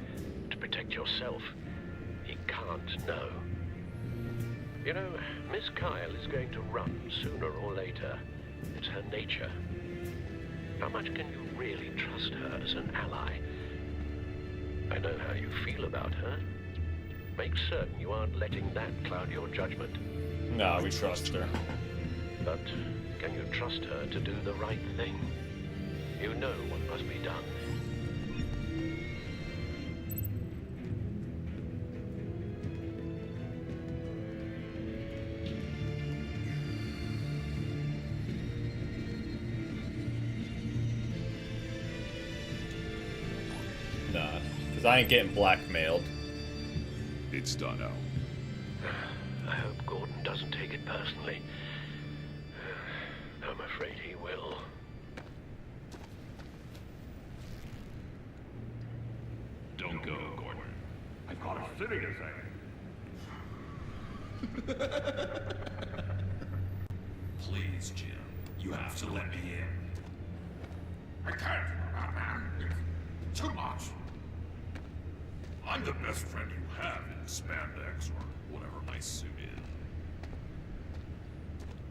to protect yourself, he can't know. You know, Miss Kyle is going to run sooner or later. It's her nature. How much can you really trust her as an ally? I know how you feel about her. Make certain you aren't letting that cloud your judgment. No, we trust her. But can you trust her to do the right thing? You know what must be done. Nah, because I ain't getting blackmailed. It's done, Al. I hope Gordon doesn't take it personally. I'm afraid he will. Don't go, Gordon. I've got a city to save. Please, Jim. You have to let me in. I can't, man. It's too much. I'm the best friend you have in spandex or whatever my suit is.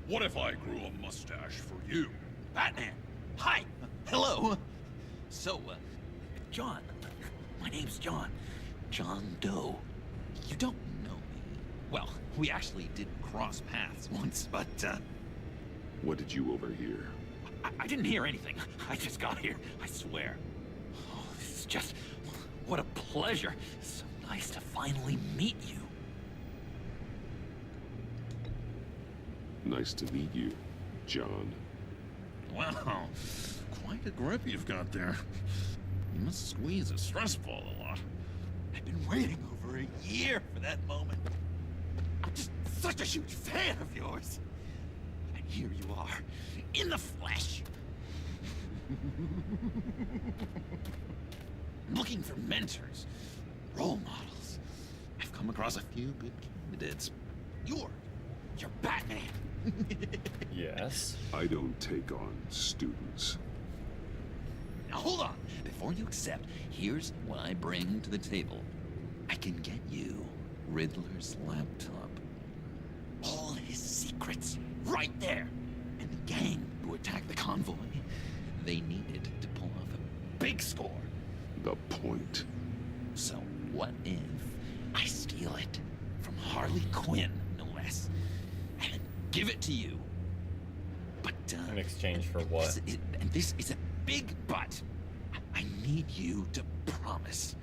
What if I grew a mustache for you? Batman! Hi! Hello! So, John. My name's John. John Doe. You don't know me. Well, we actually did cross paths once, but, What did you overhear? I didn't hear anything. I just got here, I swear. Oh, this is just... What a pleasure. So nice to finally meet you. Nice to meet you, John. Wow, quite a grip you've got there. You must squeeze a stress ball a lot. I've been waiting over a year for that moment. I'm just such a huge fan of yours. And here you are, in the flesh. I'm looking for mentors, role models. I've come across a few good candidates. You're Batman. Yes. I don't take on students. Now hold on. Before you accept, here's what I bring to the table. I can get you Riddler's laptop. All his secrets, right there. And the gang who attacked the convoy, they needed to pull off a big score. The point. So what if I steal it from Harley Quinn, no less, and give it to you? But in exchange for what? This is a big but. I need you to promise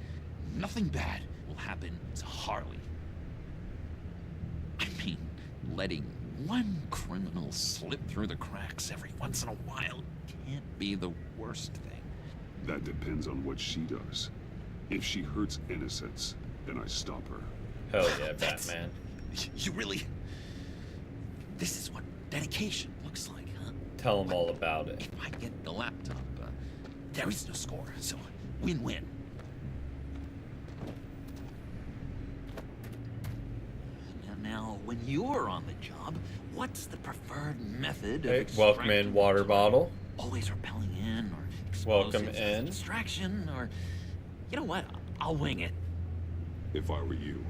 nothing bad will happen to Harley. I mean, letting one criminal slip through the cracks every once in a while can't be the worst thing. That depends on what she does. If she hurts innocents, then I stop her. Hell yeah, Batman. You really... This is what dedication looks like, huh? Tell him all about it. If I get the laptop, there is no score, so win-win. Now, when you're on the job, what's the preferred method of extracting welcome in, water bottle. Always repelling in, or Welcome explosives as a in. distraction, or... You know what? I'll wing it. If I were you,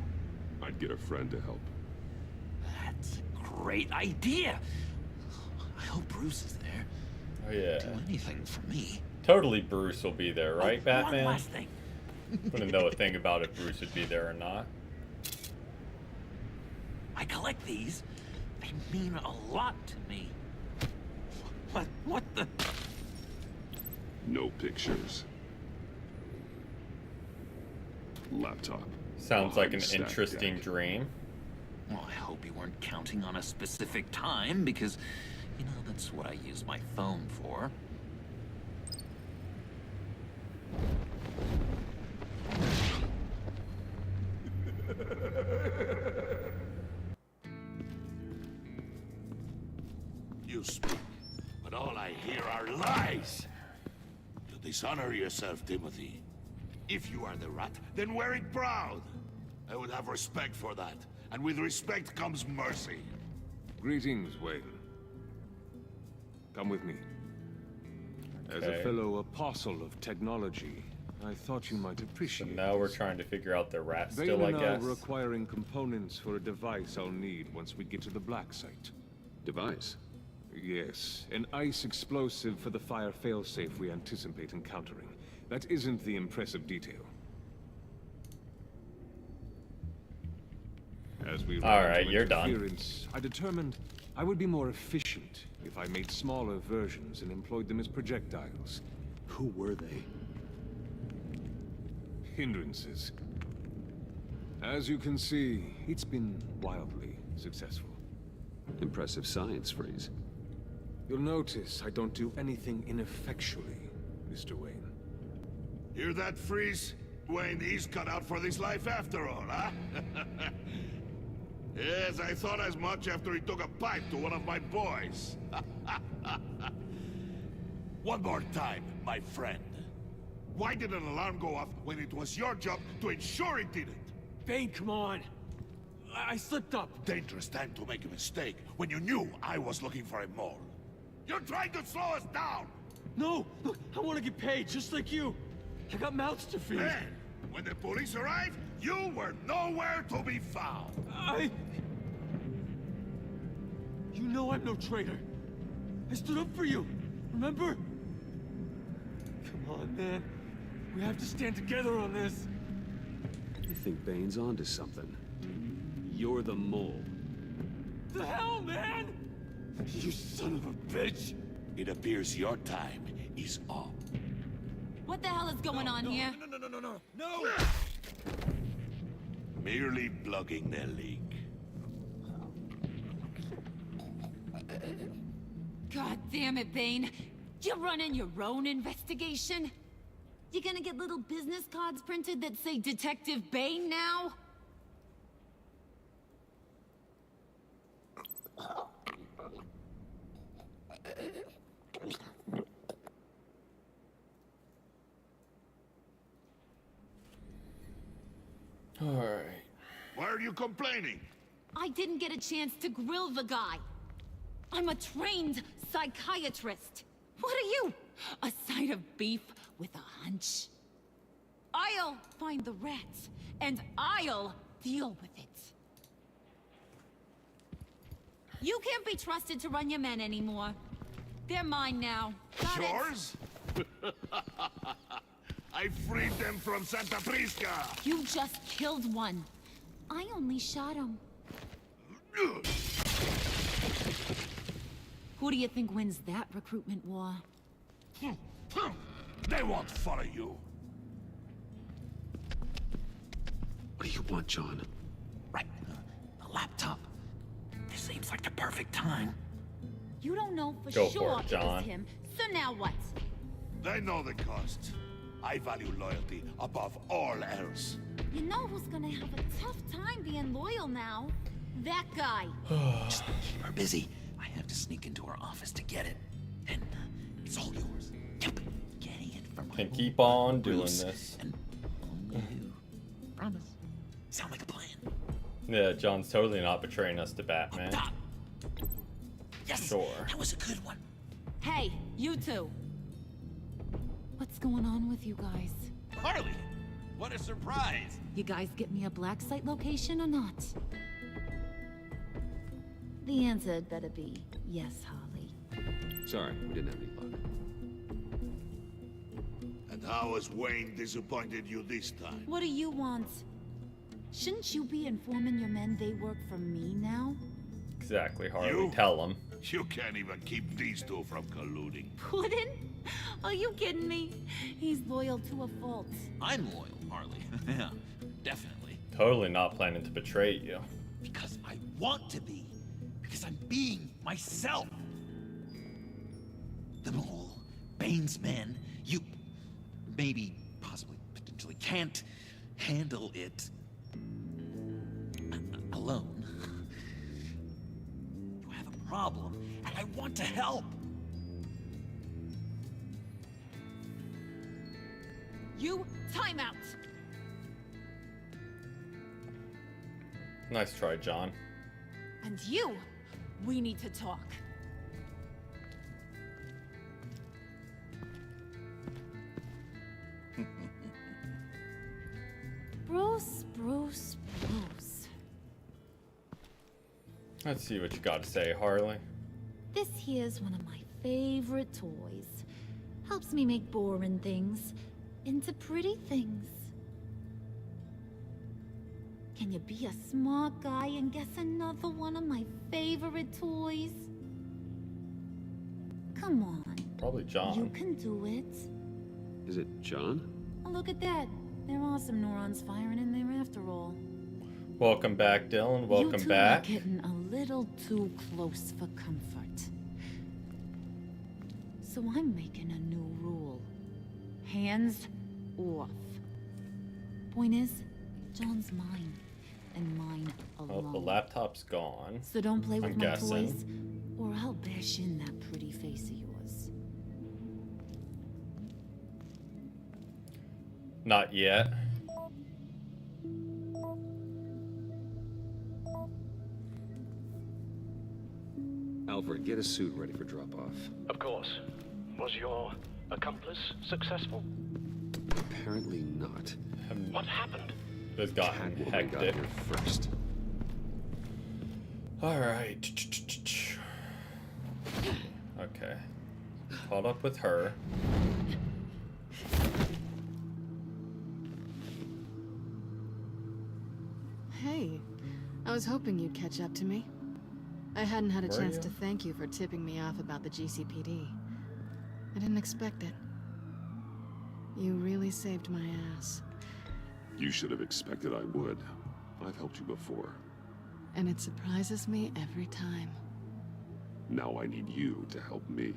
I'd get a friend to help. That's a great idea. I hope Bruce is there. Oh yeah. Do anything for me. Totally Bruce will be there, right, Batman? One last thing. Wouldn't know a thing about if Bruce would be there or not. I collect these. They mean a lot to me. What the... No pictures. Laptop. Sounds like an Behind stack interesting deck. dream. Well, I hope you weren't counting on a specific time, because, you know, that's what I use my phone for. You speak, but all I hear are lies. You dishonor yourself, Timothy. If you are the rat, then wear it proud. I would have respect for that, and with respect comes mercy. Greetings, Wayne. Come with me. As a Okay. fellow apostle of technology, I thought you might appreciate. Now we're trying to figure out the rat Vane still, I and I guess. were acquiring components for a device I'll need once we get to the black site. Device? Yes, an ice explosive for the fire failsafe we anticipate encountering. That isn't the impressive detail. As we ran Alright, into you're done. interference, I determined I would be more efficient if I made smaller versions and employed them as projectiles. Who were they? Hindrances. As you can see, it's been wildly successful. Impressive science, Freeze. You'll notice I don't do anything ineffectually, Mr. Wayne. Hear that, Freeze? Wayne, he's cut out for this life after all, huh? Yes, I thought as much after he took a pipe to one of my boys. One more time, my friend. Why did an alarm go off when it was your job to ensure it didn't? Bane, come on. I slipped up. Dangerous time to make a mistake when you knew I was looking for a mole. You're trying to slow us down! No! Look, I want to get paid, just like you. I got mouths to feed. Then, when the police arrived, you were nowhere to be found. You know I'm no traitor. I stood up for you, remember? Come on, man. We have to stand together on this. I think Bane's onto something. You're the mole. The hell, man! You son of a bitch! It appears your time is up. What the hell is going on here? No! Merely plugging the leak. God damn it, Bane. You're running your own investigation? You gonna get little business cards printed that say Detective Bane now? Alright. Why are you complaining? I didn't get a chance to grill the guy. I'm a trained psychiatrist. What are you? A side of beef with a hunch? I'll find the rats, and I'll deal with it. You can't be trusted to run your men anymore. They're mine now. Got it? Yours? I freed them from Santa Prisca! You just killed one. I only shot him. Who do you think wins that recruitment war? They won't follow you. What do you want, John? Right. A laptop. This seems like the perfect time. You don't know for Go for sure it, it John. was him. So now what? They know the cost. I value loyalty above all else. You know who's gonna have a tough time being loyal now? That guy. Just keep her busy. I have to sneak into her office to get it. And it's all yours. Yep. Getting it from my Can keep on doing Bruce, this. And only you. Promise. Sound like a plan. Yeah, John's totally not betraying us to Batman. Yes. Sure. That was a good one. Hey, you two. What's going on with you guys? Harley! What a surprise! You guys get me a black site location or not? The answer had better be yes, Harley. Sorry, we didn't have any luck. And how has Wayne disappointed you this time? What do you want? Shouldn't you be informing your men they work for me now? Exactly, Harley. You? Tell him. You can't even keep these two from colluding. Puddin'? Are you kidding me? He's loyal to a fault. I'm loyal, Harley. Yeah, definitely. Totally not planning to betray you. Because I want to be. Because I'm being myself. The mole, Bane's men, you maybe, possibly, potentially can't handle it alone. You have a problem, and I want to help. You, time out! Nice try, John. And you, we need to talk. Bruce. Let's see what you got to say, Harley. This here's one of my favorite toys. Helps me make boring things into pretty things. Can you be a smart guy and guess another one of my favorite toys? Come on. Probably John. You can do it. Is it John? Oh, look at that. There are some neurons firing in there after all. Welcome back, Dylan. Welcome you two back. are getting a little too close for comfort. So I'm making a new rule. Hands off. Point is, John's mine. And mine alone. Oh, the laptop's gone. So don't play with I'm my guessing. toys, or I'll bash in that pretty face of yours. Not yet. Alfred, get a suit ready for drop-off. Of course. Was your accomplice successful? Apparently not. What happened? It's gotten Catwoman hectic. got here first. Alright. Okay. Caught up with her. Hey, I was hoping you'd catch up to me. I hadn't had a Were chance you? to thank you for tipping me off about the GCPD. I didn't expect it. You really saved my ass. You should have expected I would. I've helped you before. And it surprises me every time. Now I need you to help me.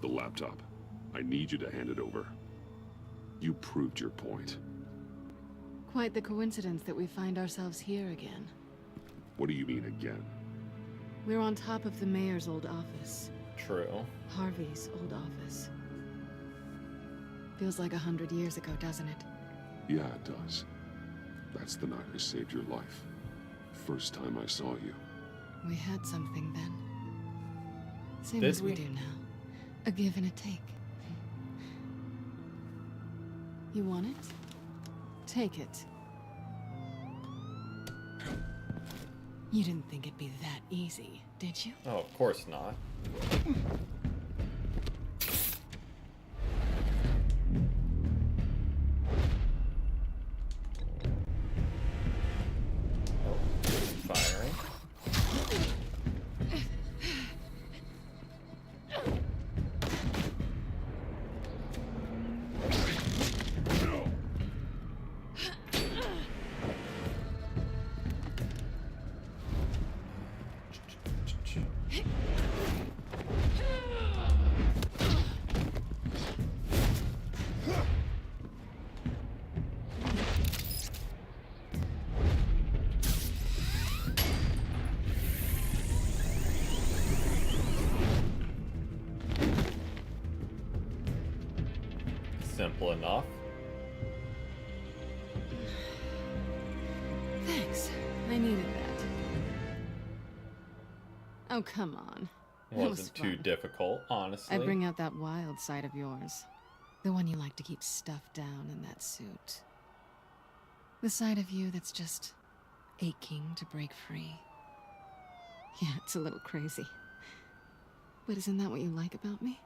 The laptop. I need you to hand it over. You proved your point. Quite the coincidence that we find ourselves here again. What do you mean again? We're on top of the mayor's old office. True. Harvey's old office. Feels like 100 years ago, doesn't it? Yeah, it does. That's the night I saved your life. First time I saw you. We had something then. Same Did as we we? do now. A give and a take. You want it? Take it. You didn't think it'd be that easy, did you? Oh, of course not. Oh, firing. Simple enough. Thanks. I needed that. Oh, come on. That was Wasn't too fun. difficult, honestly. I bring out that wild side of yours. The one you like to keep stuffed down in that suit. The side of you that's just aching to break free. Yeah, it's a little crazy. But isn't that what you like about me?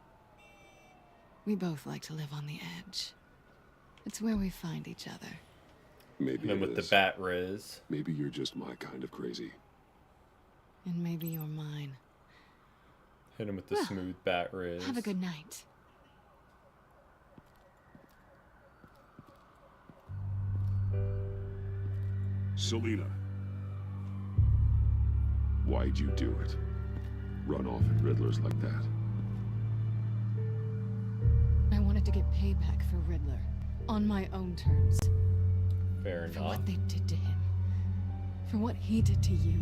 We both like to live on the edge. It's where we find each other. Maybe And it with the is. bat riz. Maybe you're just my kind of crazy. And maybe you're mine. Hit him with the Well, smooth bat riz. Have a good night. Selena. Why'd you do it? Run off at Riddlers like that? I wanted to get payback for Riddler. On my own terms. Fair For enough. what they did to him. For what he did to you.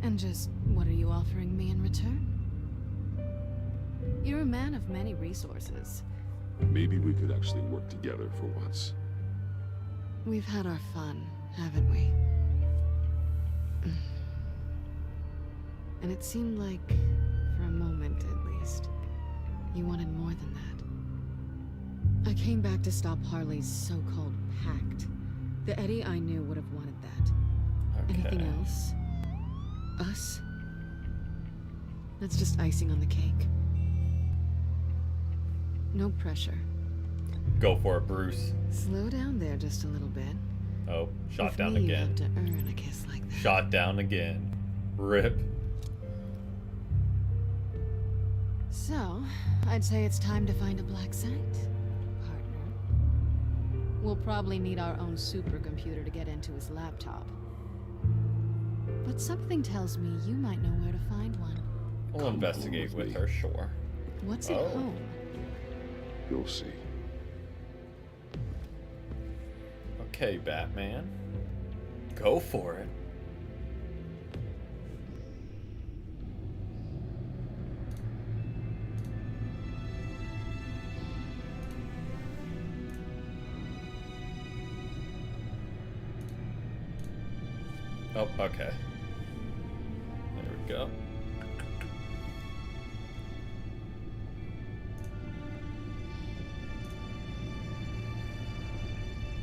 And just what are you offering me in return? You're a man of many resources. Maybe we could actually work together for once. We've had our fun, haven't we? And it seemed like, for a moment at least, you wanted more than that. I came back to stop Harley's so-called pact. The Eddie I knew would have wanted that. Okay. Anything else? Us? That's just icing on the cake. No pressure. Go for it, Bruce. Slow down there just a little bit. Oh, shot With down me, you again. have to earn a kiss like that. Shot down again. Rip. So, I'd say it's time to find a black site, partner. We'll probably need our own supercomputer to get into his laptop. But something tells me you might know where to find one. We'll investigate with her, sure. What's at home? You'll see. Okay, Batman. Go for it. Oh, okay. There we go.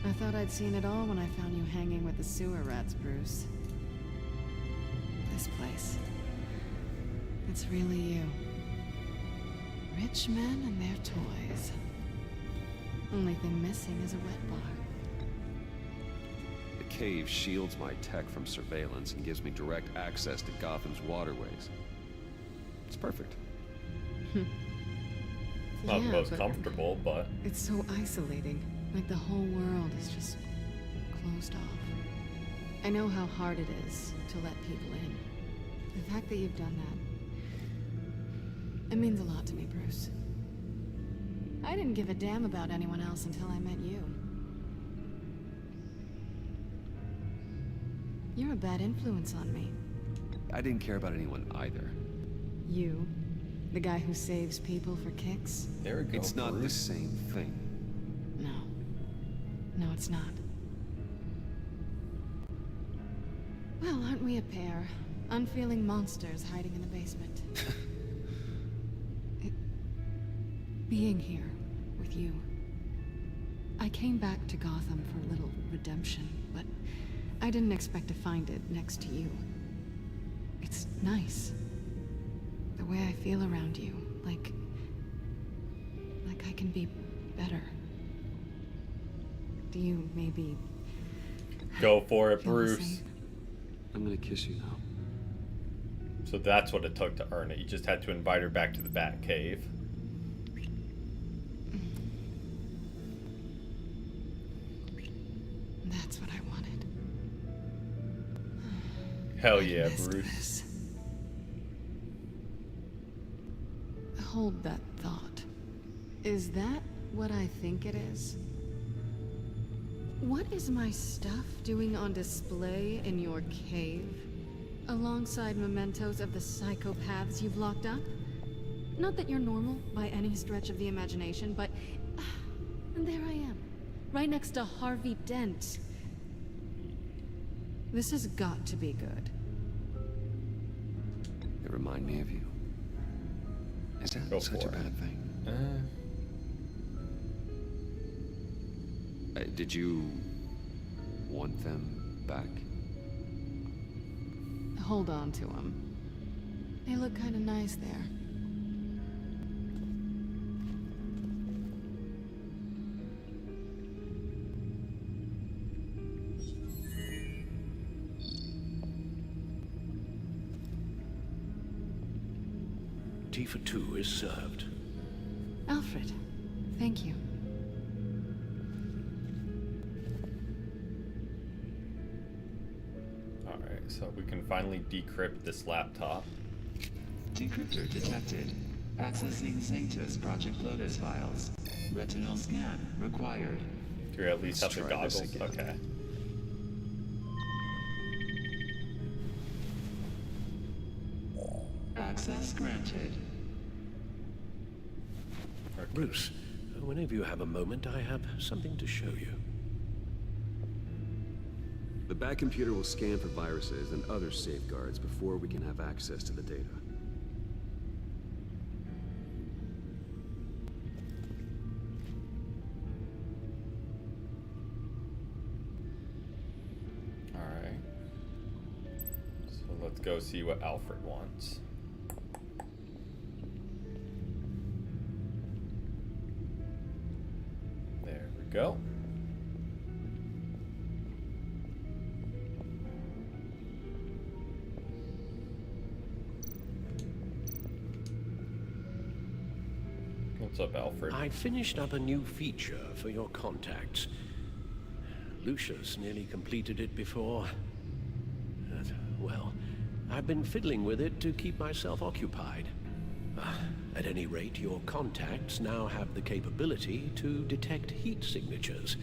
I thought I'd seen it all when I found you hanging with the sewer rats, Bruce. This place. It's really you. Rich men and their toys. Only thing missing is a wet bar. The cave shields my tech from surveillance and gives me direct access to Gotham's waterways. It's perfect. Not the Yeah, most but comfortable, but it's so isolating. Like the whole world is just closed off. I know how hard it is to let people in. The fact that you've done that, it means a lot to me, Bruce. I didn't give a damn about anyone else until I met you. You're a bad influence on me. I didn't care about anyone either. You, the guy who saves people for kicks? there we go. It's not the Bruce. same thing. No. No, it's not. Well, aren't we a pair? Unfeeling monsters hiding in the basement. Being here with you. I came back to Gotham for a little redemption, but I didn't expect to find it next to you. It's nice. The way I feel around you, like I can be better. Do you maybe Go for it, feel the Bruce. same? I'm gonna kiss you now. So that's what it took to earn it. You just had to invite her back to the Batcave. That's what I wanted. Hell yeah, missed Bruce. this. Hold that thought. Is that what I think it is? What is my stuff doing on display in your cave? Alongside mementos of the psychopaths you've locked up? Not that you're normal by any stretch of the imagination, but... and there I am, right next to Harvey Dent. This has got to be good. They remind me of you. Is that Go such a for it. bad thing? Did you want them back? Hold on to them. They look kind of nice there. Tea for two is served. Alfred, thank you. Alright, so we can finally decrypt this laptop. Decryptor detected. Accessing Sanctus Project Lotus files. Retinal scan required. Do you at least Let's have the try this goggles? again. Okay. Access granted. Bruce, whenever you have a moment, I have something to show you. The Bat computer will scan for viruses and other safeguards before we can have access to the data. Alright. So let's go see what Alfred wants. There we go. What's up, Alfred? I finished up a new feature for your contacts. Lucius nearly completed it before. Well, I've been fiddling with it to keep myself occupied. At any rate, your contacts now have the capability to detect heat signatures.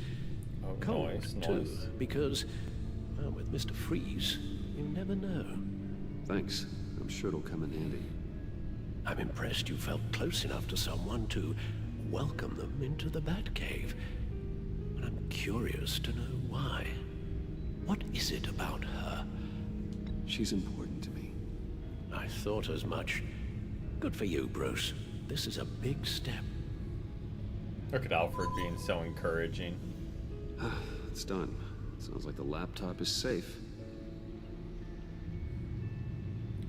Oh, Cold, nice, too, nice. because, well, with Mr. Freeze, you never know. Thanks. I'm sure it'll come in handy. I'm impressed you felt close enough to someone to welcome them into the Batcave. But I'm curious to know why. What is it about her? She's important to me. I thought as much. Good for you, Bruce. This is a big step. Look at Alfred being so encouraging. It's done. Sounds like the laptop is safe.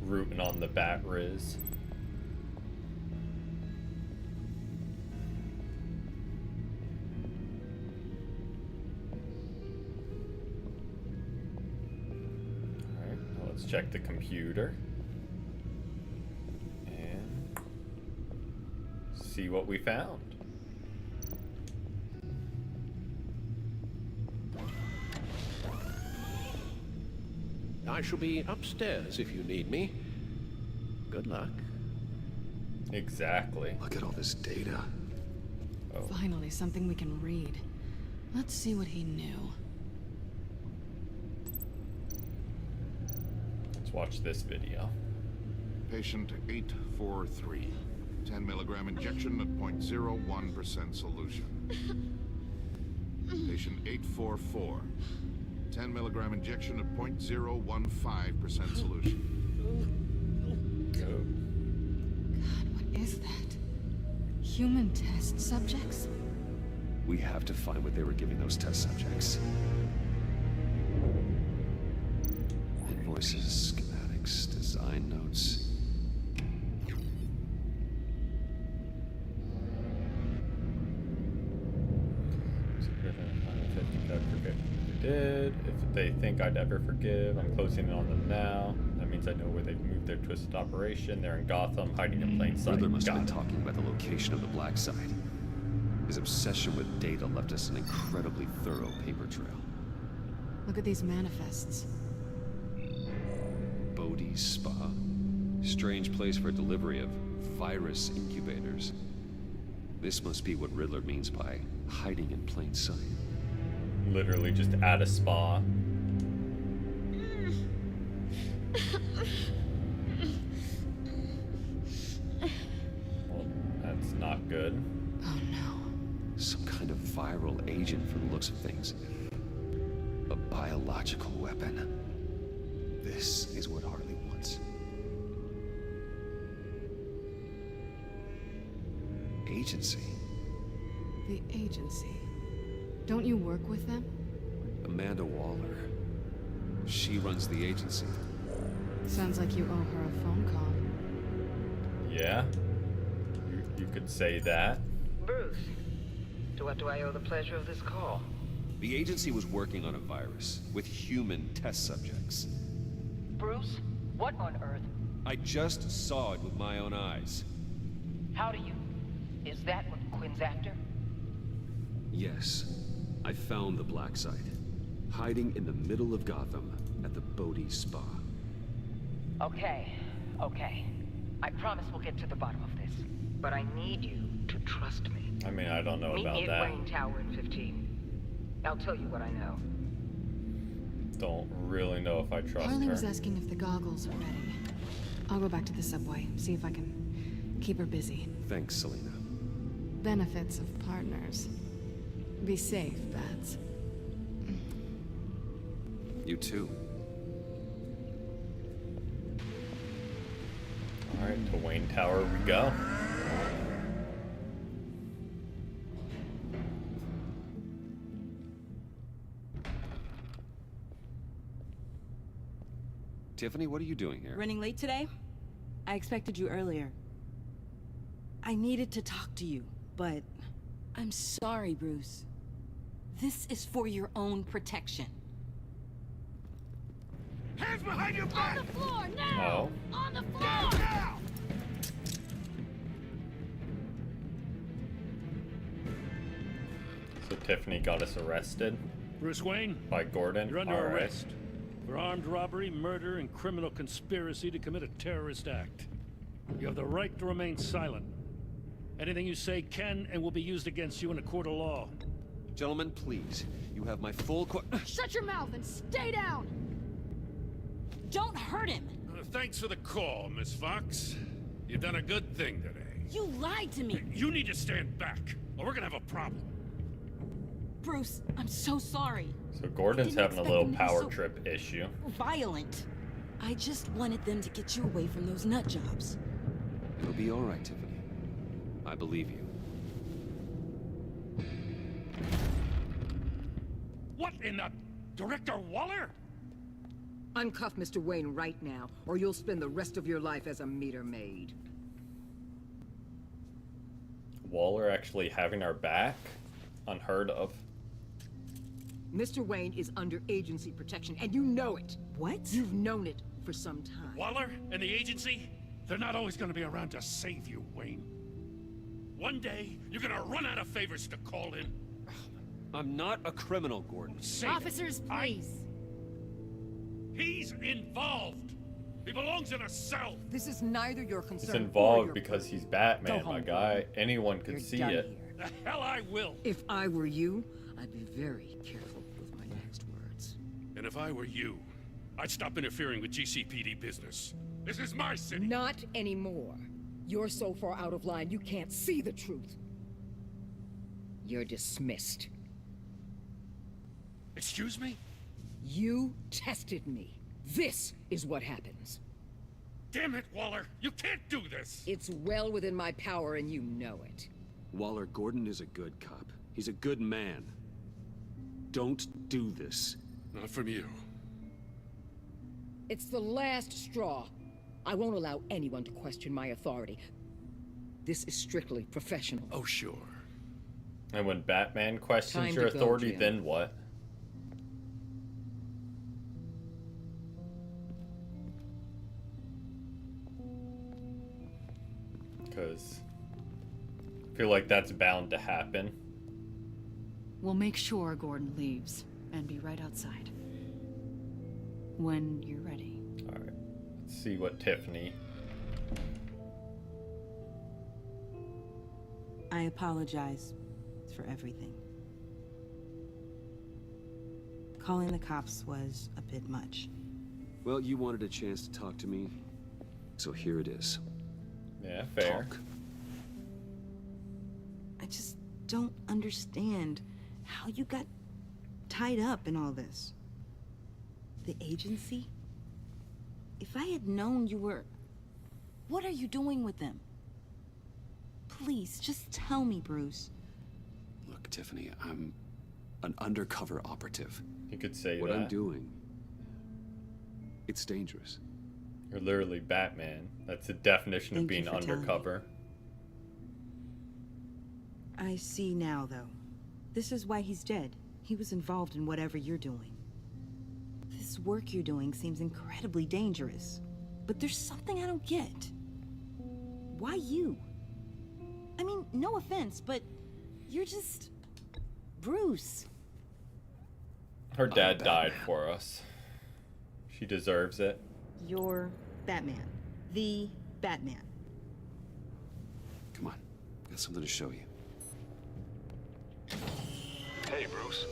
Rooting on the Bat Riz. Alright, let's check the computer. And see what we found. I shall be upstairs if you need me. Good luck. Exactly. Look at all this data. Oh. Finally, something we can read. Let's see what he knew. Let's watch this video. Patient 843. 10 milligram injection at 0.01% solution. Patient 844. 10 milligram injection at 0.015% solution. God, what is that? Human test subjects? We have to find what they were giving those test subjects. Invoices, schematics, design notes. Did. If they think I'd ever forgive, I'm closing in on them now. That means I know where they've moved their twisted operation. They're in Gotham, hiding in plain sight. Riddler must have been talking about the location of the black site. His obsession with data left us an incredibly thorough paper trail. Look at these manifests. Bodhi's Spa. Strange place for delivery of virus incubators. This must be what Riddler means by hiding in plain sight. Literally just at a spa. Well, that's not good. Oh no. Some kind of viral agent from the looks of things. A biological weapon. This is what Harley wants. Agency. The agency. Don't you work with them? Amanda Waller. She runs the agency. Sounds like you owe her a phone call. Yeah. You could say that. Bruce, to what do I owe the pleasure of this call? The agency was working on a virus with human test subjects. Bruce, what on earth? I just saw it with my own eyes. How do you... Is that what Quinn's after? Yes. I found the black site. Hiding in the middle of Gotham at the Bodhi Spa. Okay. I promise we'll get to the bottom of this. But I need you to trust me. I mean, I don't know Meet about me at that. Wayne Tower in 15. I'll tell you what I know. Don't really know if I trust Harley her. was asking if the goggles are ready. I'll go back to the subway, see if I can keep her busy. Thanks, Selena. benefits of partners. Be safe, Bats. You too. Alright, to Wayne Tower we go. Tiffany, what are you doing here? Running late today? I expected you earlier. I needed to talk to you, but I'm sorry, Bruce. This is for your own protection. Hands behind your back! On the floor, now! Oh. On the floor! Now! So Tiffany got us arrested Bruce Wayne, by Gordon. you're under All right. arrest for armed robbery, murder, and criminal conspiracy to commit a terrorist act. You have the right to remain silent. Anything you say can and will be used against you in a court of law. Gentlemen, please. You have my full Shut your mouth and stay down! Don't hurt him! Thanks for the call, Miss Fox. You've done a good thing today. You lied to me! You need to stand back, or we're gonna have a problem. Bruce, I'm so sorry. So Gordon's Didn't having a expect little him to be power so trip issue. Violent. I just wanted them to get you away from those nut jobs. It'll be all right, Tiffany. I believe you. What in the... Director Waller? Uncuff Mr. Wayne right now, or you'll spend the rest of your life as a meter maid. Waller actually having our back? Unheard of. Mr. Wayne is under agency protection, and you know it. What? You've known it for some time. Waller and the agency? They're not always gonna be around to save you, Wayne. One day, you're gonna run out of favors to call in. I'm not a criminal, Gordon. Say Officers, please. He's involved. He belongs in a cell. This is neither your concern He's or involved your because he's Go Batman, home, my guy. Anyone could You're see done it. here. The hell I will. If I were you, I'd be very careful with my next words. And if I were you, I'd stop interfering with GCPD business. This is my city. Not anymore. You're so far out of line, you can't see the truth. You're dismissed. Excuse me? You tested me. This is what happens. Damn it, Waller! You can't do this! It's well within my power and you know it. Waller, Gordon is a good cop. He's a good man. Don't do this. Not from you. It's the last straw. I won't allow anyone to question my authority. This is strictly professional. Oh, sure. And when Batman questions Time your to go, authority, Jim. then what? Because I feel like that's bound to happen. We'll make sure Gordon leaves and be right outside. When you're ready. Alright. Let's see what Tiffany. I apologize for everything. Calling the cops was a bit much. Well, you wanted a chance to talk to me, so here it is. Yeah, fair. Talk. I just don't understand how you got tied up in all this. The agency? If I had known you were... What are you doing with them? Please, just tell me, Bruce. Look, Tiffany, I'm an undercover operative. You could say what that. I'm doing, it's dangerous. You're literally Batman. That's the definition of Thank you being for telling me. undercover. I see now, though. This is why he's dead. He was involved in whatever you're doing. This work you're doing seems incredibly dangerous. But there's something I don't get. Why you? I mean, no offense, but you're just... Bruce. Her dad died for us. She deserves it. You're Batman. The Batman. Come on, got something to show you. Hey, Bruce.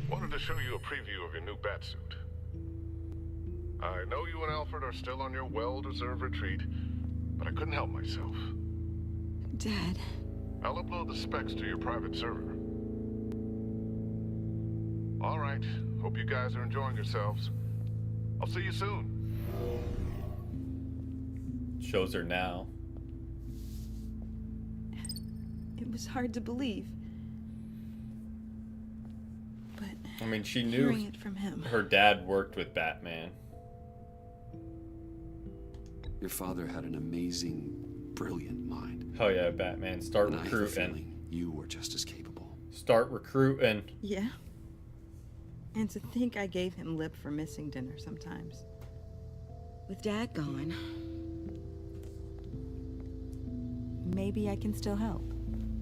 Wanted to show you a preview of your new batsuit. I know you and Alfred are still on your well-deserved retreat, but I couldn't help myself. Dad. I'll upload the specs to your private server. All right. Hope you guys are enjoying yourselves. I'll see you soon. Shows her now. It was hard to believe. But I mean, she knew hearing it from him. her dad worked with Batman. Your father had an amazing, brilliant mind. Oh yeah, Batman. Start And I have a recruiting. feeling you were just as capable. Start recruiting. Yeah. And to think I gave him lip for missing dinner sometimes. With Dad gone, maybe I can still help.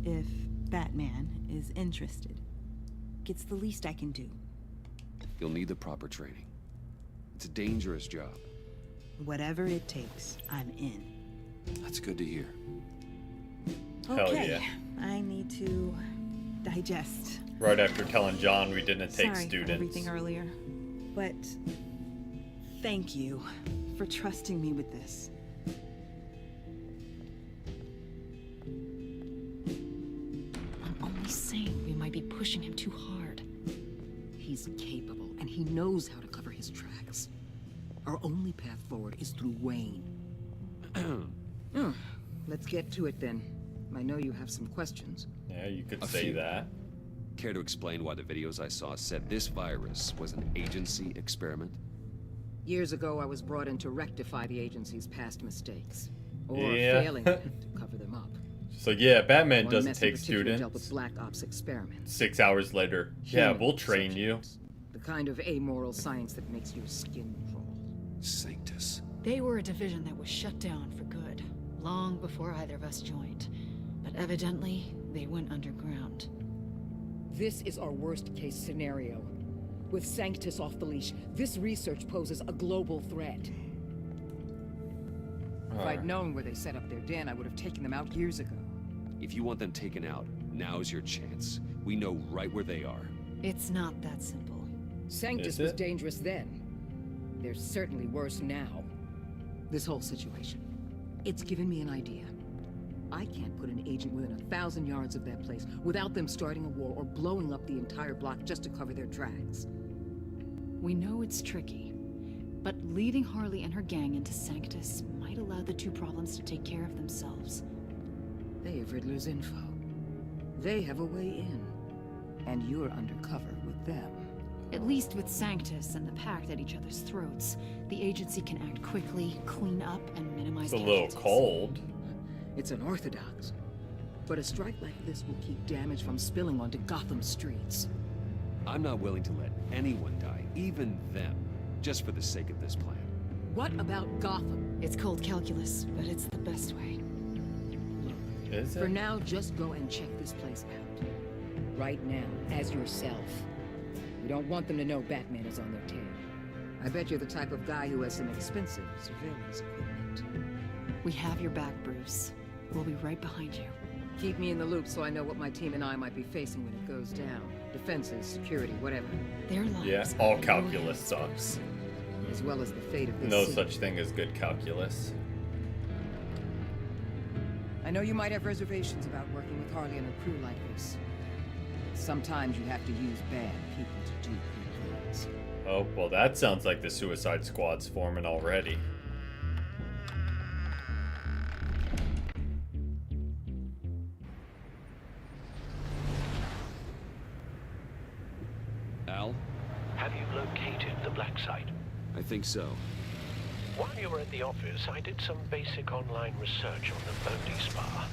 If Batman is interested. It's the least I can do. You'll need the proper training. It's a dangerous job. Whatever it takes, I'm in. That's good to hear. Okay, yeah. I need to digest. Right after telling John we didn't take Sorry students. for everything earlier, but thank you for trusting me with this. I'm only saying we might be pushing him too hard. He's capable, and he knows how to cover his tracks. Our only path forward is through Wayne. Let's get to it then. I know you have some questions. Yeah, you could A say few. that. Care to explain why the videos I saw said this virus was an agency experiment? Years ago, I was brought in to rectify the agency's past mistakes. Or Yeah. failing them to cover them up. So yeah, Batman One doesn't mess in take particular students. dealt with Black Ops experiments. 6 hours later. Yeah, Human we'll train you. The kind of amoral science that makes your skin crawl. Sanctus. They were a division that was shut down for good, long before either of us joined. But evidently, they went underground. This is our worst-case scenario. With Sanctus off the leash, this research poses a global threat. If I'd known where they set up their den, I would have taken them out years ago. If you want them taken out, now's your chance. We know right where they are. It's not that simple. Sanctus was dangerous then. They're certainly worse now. This whole situation, it's given me an idea. I can't put an agent within 1,000 yards of that place without them starting a war or blowing up the entire block just to cover their tracks. We know it's tricky, but leading Harley and her gang into Sanctus might allow the two problems to take care of themselves. They have Riddler's info. They have a way in. And you're undercover with them. At least with Sanctus and the Pact at each other's throats, the agency can act quickly, clean up, and minimize It's a little cold. It's unorthodox. But a strike like this will keep damage from spilling onto Gotham streets. I'm not willing to let anyone die, even them, just for the sake of this plan. What about Gotham? It's cold calculus, but it's the best way. Is For now, just go and check this place out. Right now, as yourself. We don't want them to know Batman is on their tail. I bet you're the type of guy who has some expensive surveillance equipment. We have your back, Bruce. We'll be right behind you. Keep me in the loop so I know what my team and I might be facing when it goes down. Defenses, security, whatever. Their lives. Yeah, all calculus sucks. As well as the fate of this No city. such thing as good calculus. I know you might have reservations about working with Harley and her crew like this. Sometimes you have to use bad people to do good things. Oh, well that sounds like the Suicide Squad's forming already. Al? Have you located the black site? I think so. While you were at the office, I did some basic online research on the Bodhi Spa.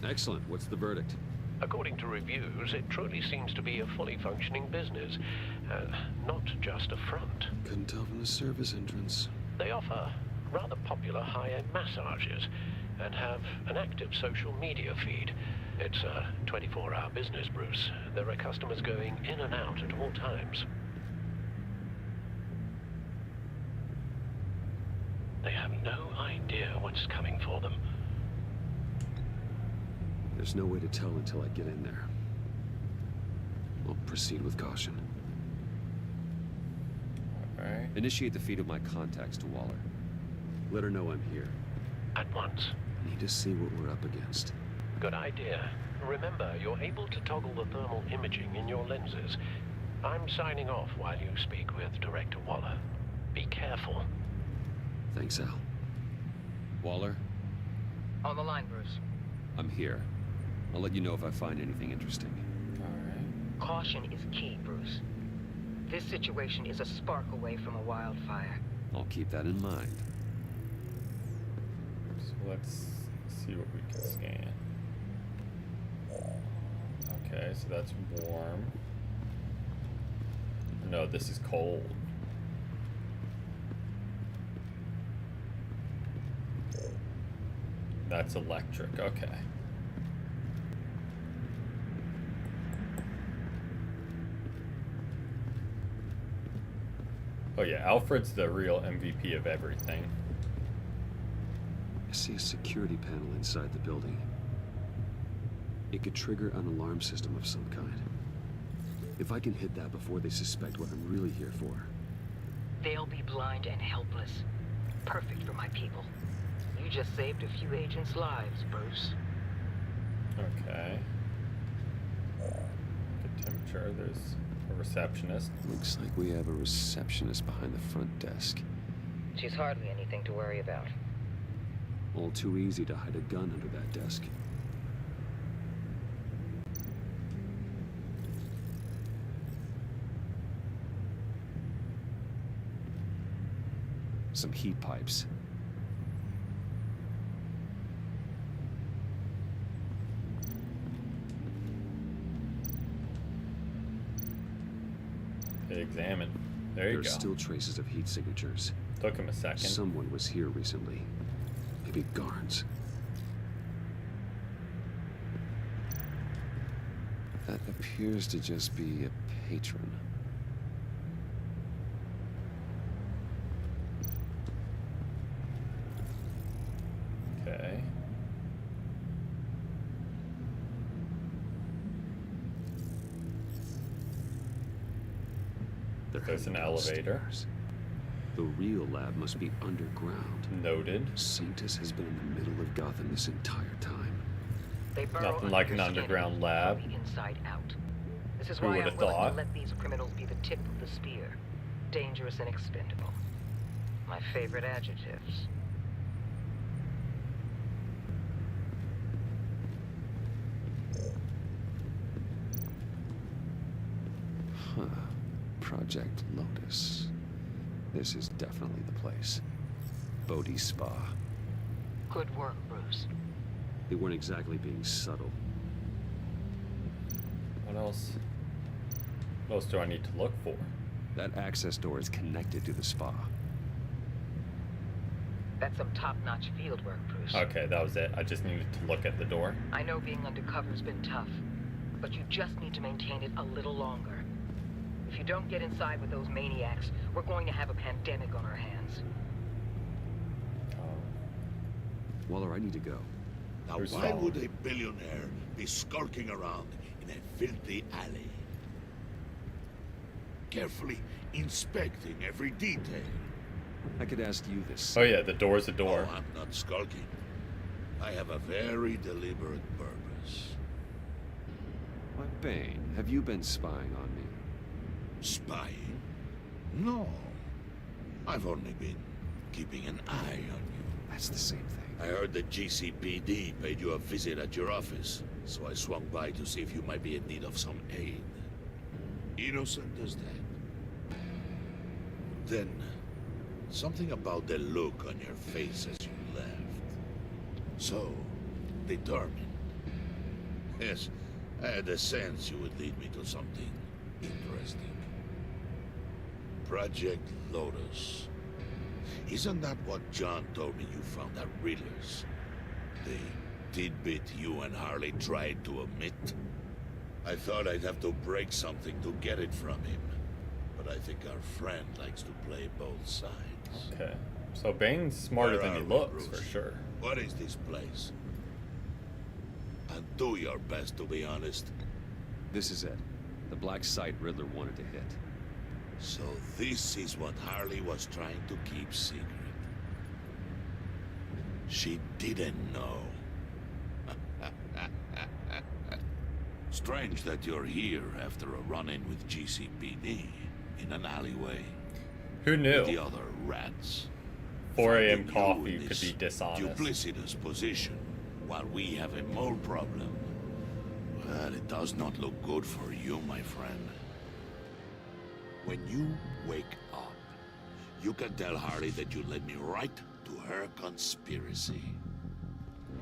Excellent. What's the verdict? According to reviews, it truly seems to be a fully functioning business, not just a front. Couldn't tell from the service entrance. They offer rather popular high-end massages and have an active social media feed. It's a 24-hour business, Bruce. There are customers going in and out at all times. They have no idea what's coming for them. There's no way to tell until I get in there. I'll proceed with caution. Alright. Initiate the feed of my contacts to Waller. Let her know I'm here. At once. Need to see what we're up against. Good idea. Remember, you're able to toggle the thermal imaging in your lenses. I'm signing off while you speak with Director Waller. Be careful. Thanks, Al. Waller? On the line, Bruce. I'm here. I'll let you know if I find anything interesting. Caution is key, Bruce. This situation is a spark away from a wildfire. I'll keep that in mind. So let's see what we can scan. Okay, so that's warm. No, this is cold. That's electric, okay. Oh yeah, Alfred's the real MVP of everything. I see a security panel inside the building. It could trigger an alarm system of some kind. If I can hit that before they suspect what I'm really here for. They'll be blind and helpless. Perfect for my people. You just saved a few agents' lives, Bruce. Okay. Good temperature. There's a receptionist. Looks like we have a receptionist behind the front desk. She's hardly anything to worry about. All too easy to hide a gun under that desk. Some heat pipes. Examine. There you go. There's still traces of heat signatures. Took him a second. Someone was here recently. Maybe guards. That appears to just be a patron. Okay. There's an elevator. The real lab must be underground. Noted. Sanctus has been in the middle of Gotham this entire time. They burrow Nothing like an under your skin underground lab. from the inside out. This is Who why would I'm have willing thought? to let these criminals be the tip of the spear. Dangerous and expendable. My favorite adjectives. Huh. Project Lotus. This is definitely the place. Bodhi Spa. Good work, Bruce. They weren't exactly being subtle. What else? What else do I need to look for? That access door is connected to the spa. That's some top-notch field work, Bruce. Okay, that was it. I just needed to look at the door. I know being undercover's been tough, but you just need to maintain it a little longer. If you don't get inside with those maniacs, we're going to have a pandemic on our hands. Waller, I need to go. Now, why would a billionaire be skulking around in a filthy alley? Carefully inspecting every detail. I could ask you this. Oh yeah, the door's a door. Oh, I'm not skulking. I have a very deliberate purpose. Why, Bane, have you been spying on me? Spying? No. I've only been keeping an eye on you. That's the same thing. I heard the GCPD paid you a visit at your office, so I swung by to see if you might be in need of some aid. Innocent as that. Then, something about the look on your face as you left. So, determined. Yes, I had a sense you would lead me to something interesting. Project Lotus. Isn't that what John told me you found at Riddler's? The tidbit you and Harley tried to omit? I thought I'd have to break something to get it from him. But I think our friend likes to play both sides. Okay. So Bane's smarter Where than he are we, looks, Bruce? for sure. What is this place? And do your best to be honest. This is it. The black site Riddler wanted to hit. So this is what Harley was trying to keep secret. She didn't know. Strange that you're here after a run-in with GCPD in an alleyway. Who knew? With the other rats. 4 a.m. Finding you coffee in could this be dishonest. duplicitous position while we have a mole problem. Well, it does not look good for you, my friend. When you wake up, you can tell Harley that you led me right to her conspiracy.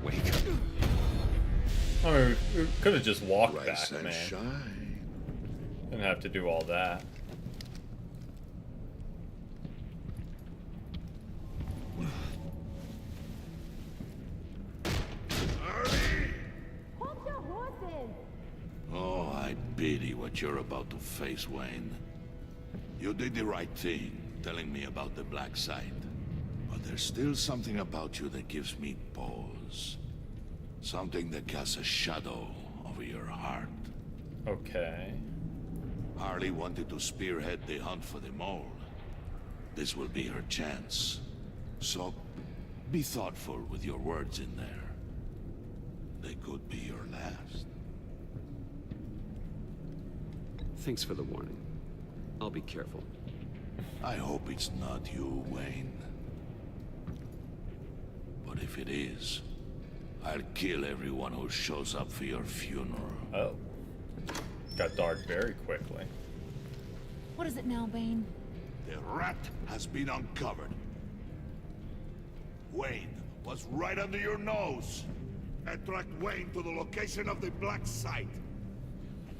Wake up. I mean, we could have just walked Rise back, and man. shine. Didn't have to do all that. Oh, I pity what you're about to face, Wayne. You did the right thing, telling me about the black site. But there's still something about you that gives me pause. Something that casts a shadow over your heart. Okay. Harley wanted to spearhead the hunt for the mole. This will be her chance. So, be thoughtful with your words in there. They could be your last. Thanks for the warning. I'll be careful. I hope it's not you, Wayne. But if it is, I'll kill everyone who shows up for your funeral. Oh. Got dark very quickly. What is it now, Bane? The rat has been uncovered. Wayne was right under your nose. I tracked Wayne to the location of the black site.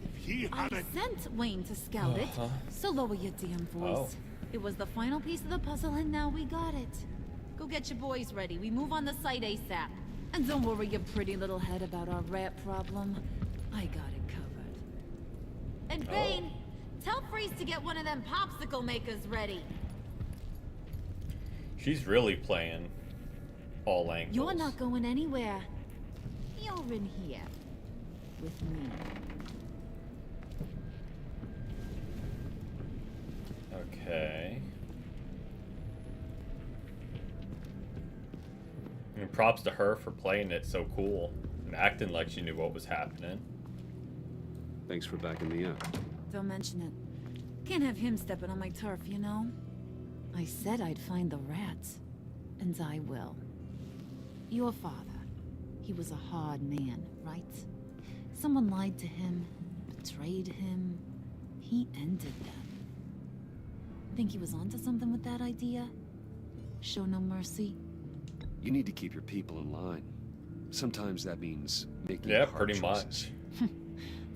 If he I hadn't... sent Wayne to scout it, so lower your damn voice. Oh. It was the final piece of the puzzle, and now we got it. Go get your boys ready. We move on the site ASAP. And don't worry your pretty little head about our rat problem. I got it covered. And Bane, tell Freeze to get one of them popsicle makers ready. She's really playing all angles. You're not going anywhere. You're in here. With me. Okay. And props to her for playing it so cool and acting like she knew what was happening. Thanks for backing me up. Don't mention it. Can't have him stepping on my turf, you know? I said I'd find the rats. And I will. Your father. He was a hard man, right? Someone lied to him, betrayed him. He ended them. Think he was onto something with that idea? Show no mercy? You need to keep your people in line. Sometimes that means making Yeah, hard pretty choices. much.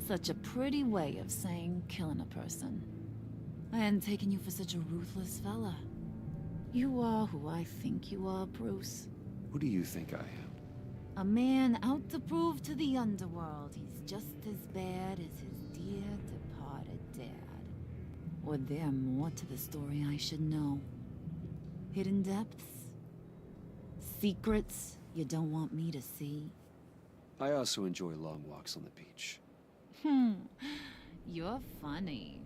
Such a pretty way of saying killing a person. I hadn't taken you for such a ruthless fella. You are who I think you are, Bruce. Who do you think I am? A man out to prove to the underworld he's just as bad as his dear departed dad. Or there more to the story I should know. Hidden depths? Secrets you don't want me to see? I also enjoy long walks on the beach. You're funny.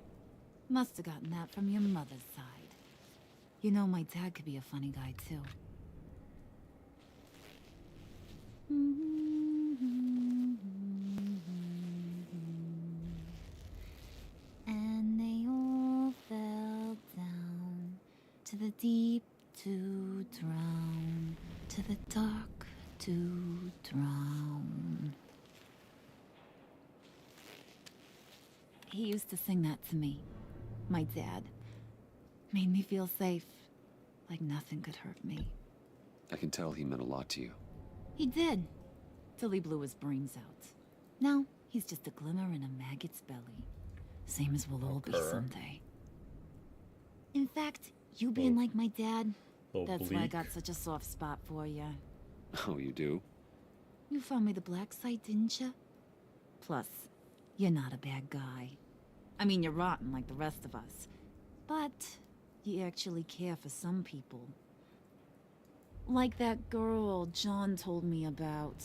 Must have gotten that from your mother's side. You know, my dad could be a funny guy, too. And they all fell down to the deep to drown, to the dark to drown. He used to sing that to me. My dad. Made me feel safe. Like nothing could hurt me. I can tell he meant a lot to you. He did. Till he blew his brains out. Now, he's just a glimmer in a maggot's belly. Same as we'll all be someday. In fact, you being like my dad, that's why I got such a soft spot for you. Oh, you do? You found me the black site, didn't you? Plus, you're not a bad guy. I mean, you're rotten like the rest of us. But you actually care for some people. Like that girl John told me about.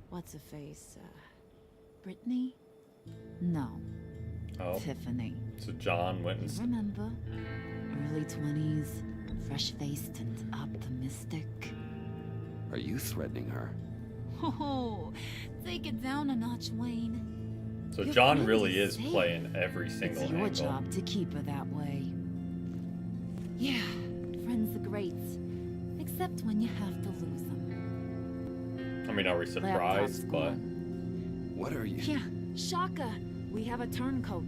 What's her face? Brittany? No. Oh. Tiffany. So John went and... Remember? Early 20s, fresh-faced and optimistic. Are you threatening her? Oh, take it down a notch, Wayne. So Your John friend really is safe. playing every single It's your angle. job to keep her that way. Yeah, friends are great. Except when you have to lose them. I mean, are we surprised? But what are you? Yeah, shocker. We have a turncoat.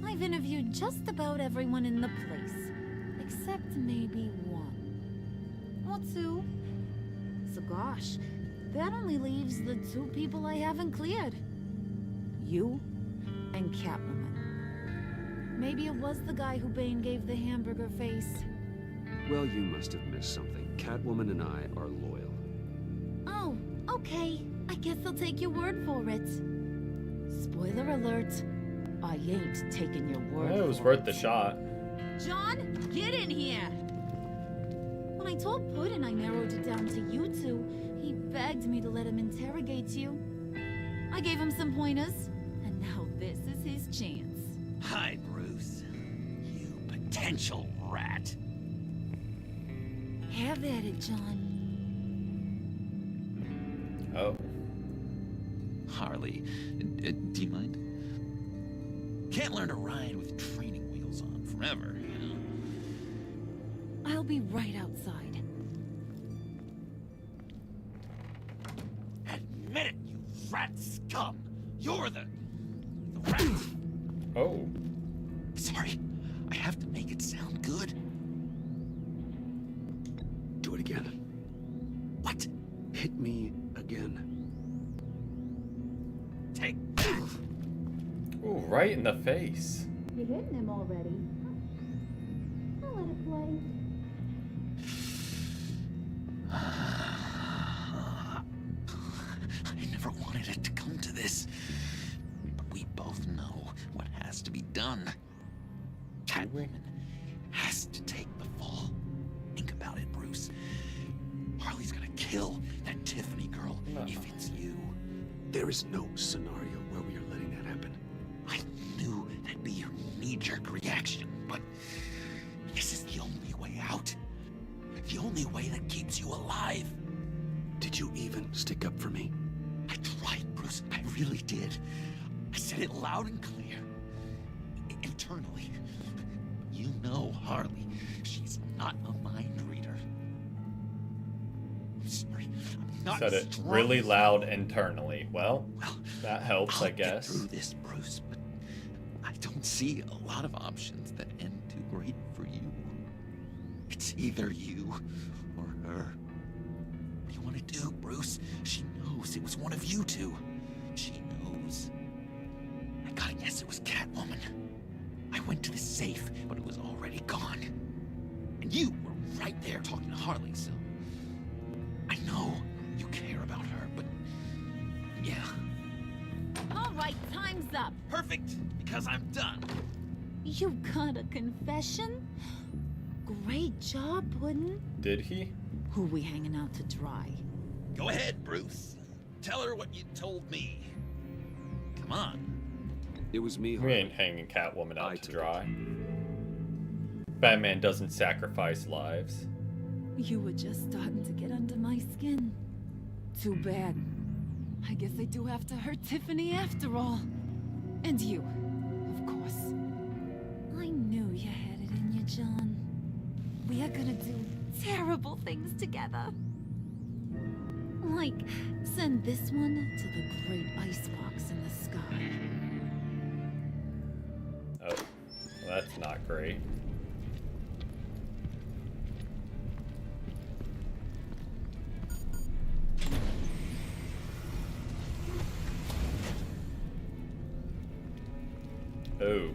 I've interviewed just about everyone in the place. Except maybe one. Or two. So gosh, that only leaves the two people I haven't cleared. You and Catwoman. Maybe it was the guy who Bane gave the hamburger face. Well, you must have missed something. Catwoman and I are loyal. Oh, okay. I guess I'll take your word for it. Spoiler alert. I ain't taking your word it was for worth it. the shot. John, get in here! When I told Puddin' I narrowed it down to you two, he begged me to let him interrogate you. I gave him some pointers, and now this is his chance. Hi, Bruce. You potential rat. Have at it, John. Oh. Harley, do you mind? Can't learn to ride with training wheels on forever, you know? I'll be right outside. Admit it, you rat scum! You're the rat! Oh. Sorry, I have to make it sound good. Do it again. What? Hit me again. Take. Ooh, right in the face. You're hitting him already. I'll let it play. I never wanted it to come to this. But we both know what has to be done. Catwoman has to take the fall. Think about it, Bruce. Harley's gonna kill that Tiffany girl if it's you. There is no scenario where we are letting that happen. I knew that'd be your knee-jerk reaction, but this is the only way out. The only way that keeps you alive. Did you even stick up for me? I tried, Bruce. I really did. I said it loud and clear. Internally. You know Harley. She's not a mind reader. I'm sorry. I'm not Said it strong really enough. loud internally. Well, that helps, I'll I guess. Get through this, Bruce, but I don't see a lot of options that end too great for you. It's either you or her. What do you want to do, Bruce? She knows it was one of you two. She knows. I gotta guess it was Catwoman. I went to the safe, but it was already gone. And you were right there talking to Harley, so... I know you care about her, but... Yeah. All right, time's up. Perfect, because I'm done. You got a confession? Great job, Puddin'. Did he? Who we hanging out to dry? Go ahead, Bruce. Tell her what you told me. Come on. It was me, We ain't hanging Catwoman out to dry. Batman doesn't sacrifice lives. You were just starting to get under my skin. Too bad. I guess I do have to hurt Tiffany after all. And you, of course. I knew you had it in you, John. We are gonna do terrible things together. Like, send this one to the great icebox in the sky. Oh, well, that's not great. Oh.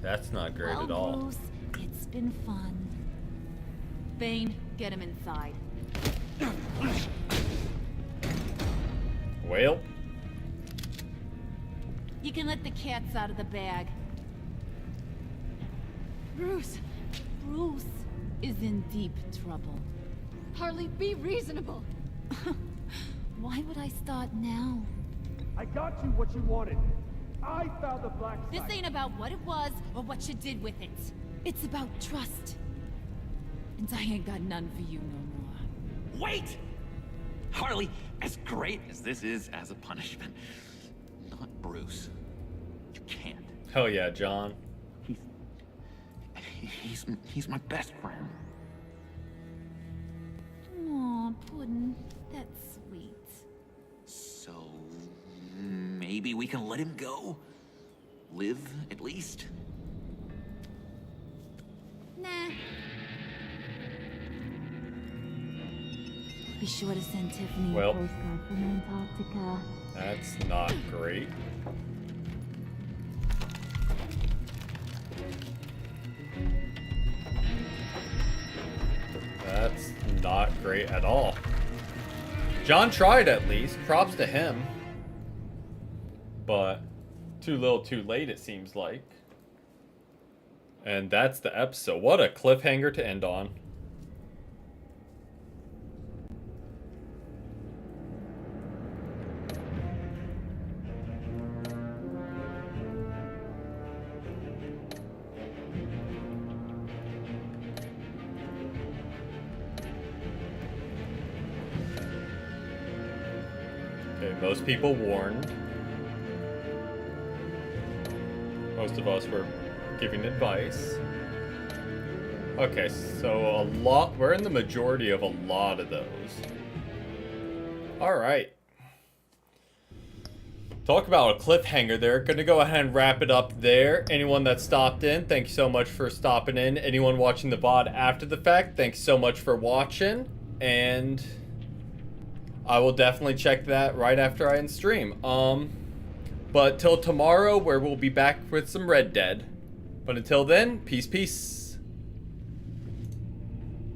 That's not great Well, at all. Bruce, it's been fun. Bane, get him inside. Well, You can let the cats out of the bag. Bruce is in deep trouble. Harley, be reasonable. Why would I start now? I got you what you wanted. I found the black This site. ain't about what it was or what you did with it. It's about trust. And I ain't got none for you no more. Wait! Harley, as great as this is as a punishment, not Bruce. You can't. Hell yeah, John. He's my best friend. Aw, Puddin', that's sweet. So maybe we can let him go? Live, at least? Nah. Be sure to send Tiffany Well. a postcard from Antarctica. That's not great. That's not great at all. John tried at least. Props to him. But too little too late, it seems like. And that's the episode. What a cliffhanger to end on. Okay, most people warned. Most of us were giving advice. Okay, so we're in the majority of a lot of those. Alright. Talk about a cliffhanger there. Gonna go ahead and wrap it up there. Anyone that stopped in, thank you so much for stopping in. Anyone watching the VOD after the fact, thanks so much for watching. And I will definitely check that right after I end stream. But till tomorrow, where we'll be back with some Red Dead. But until then, peace, peace.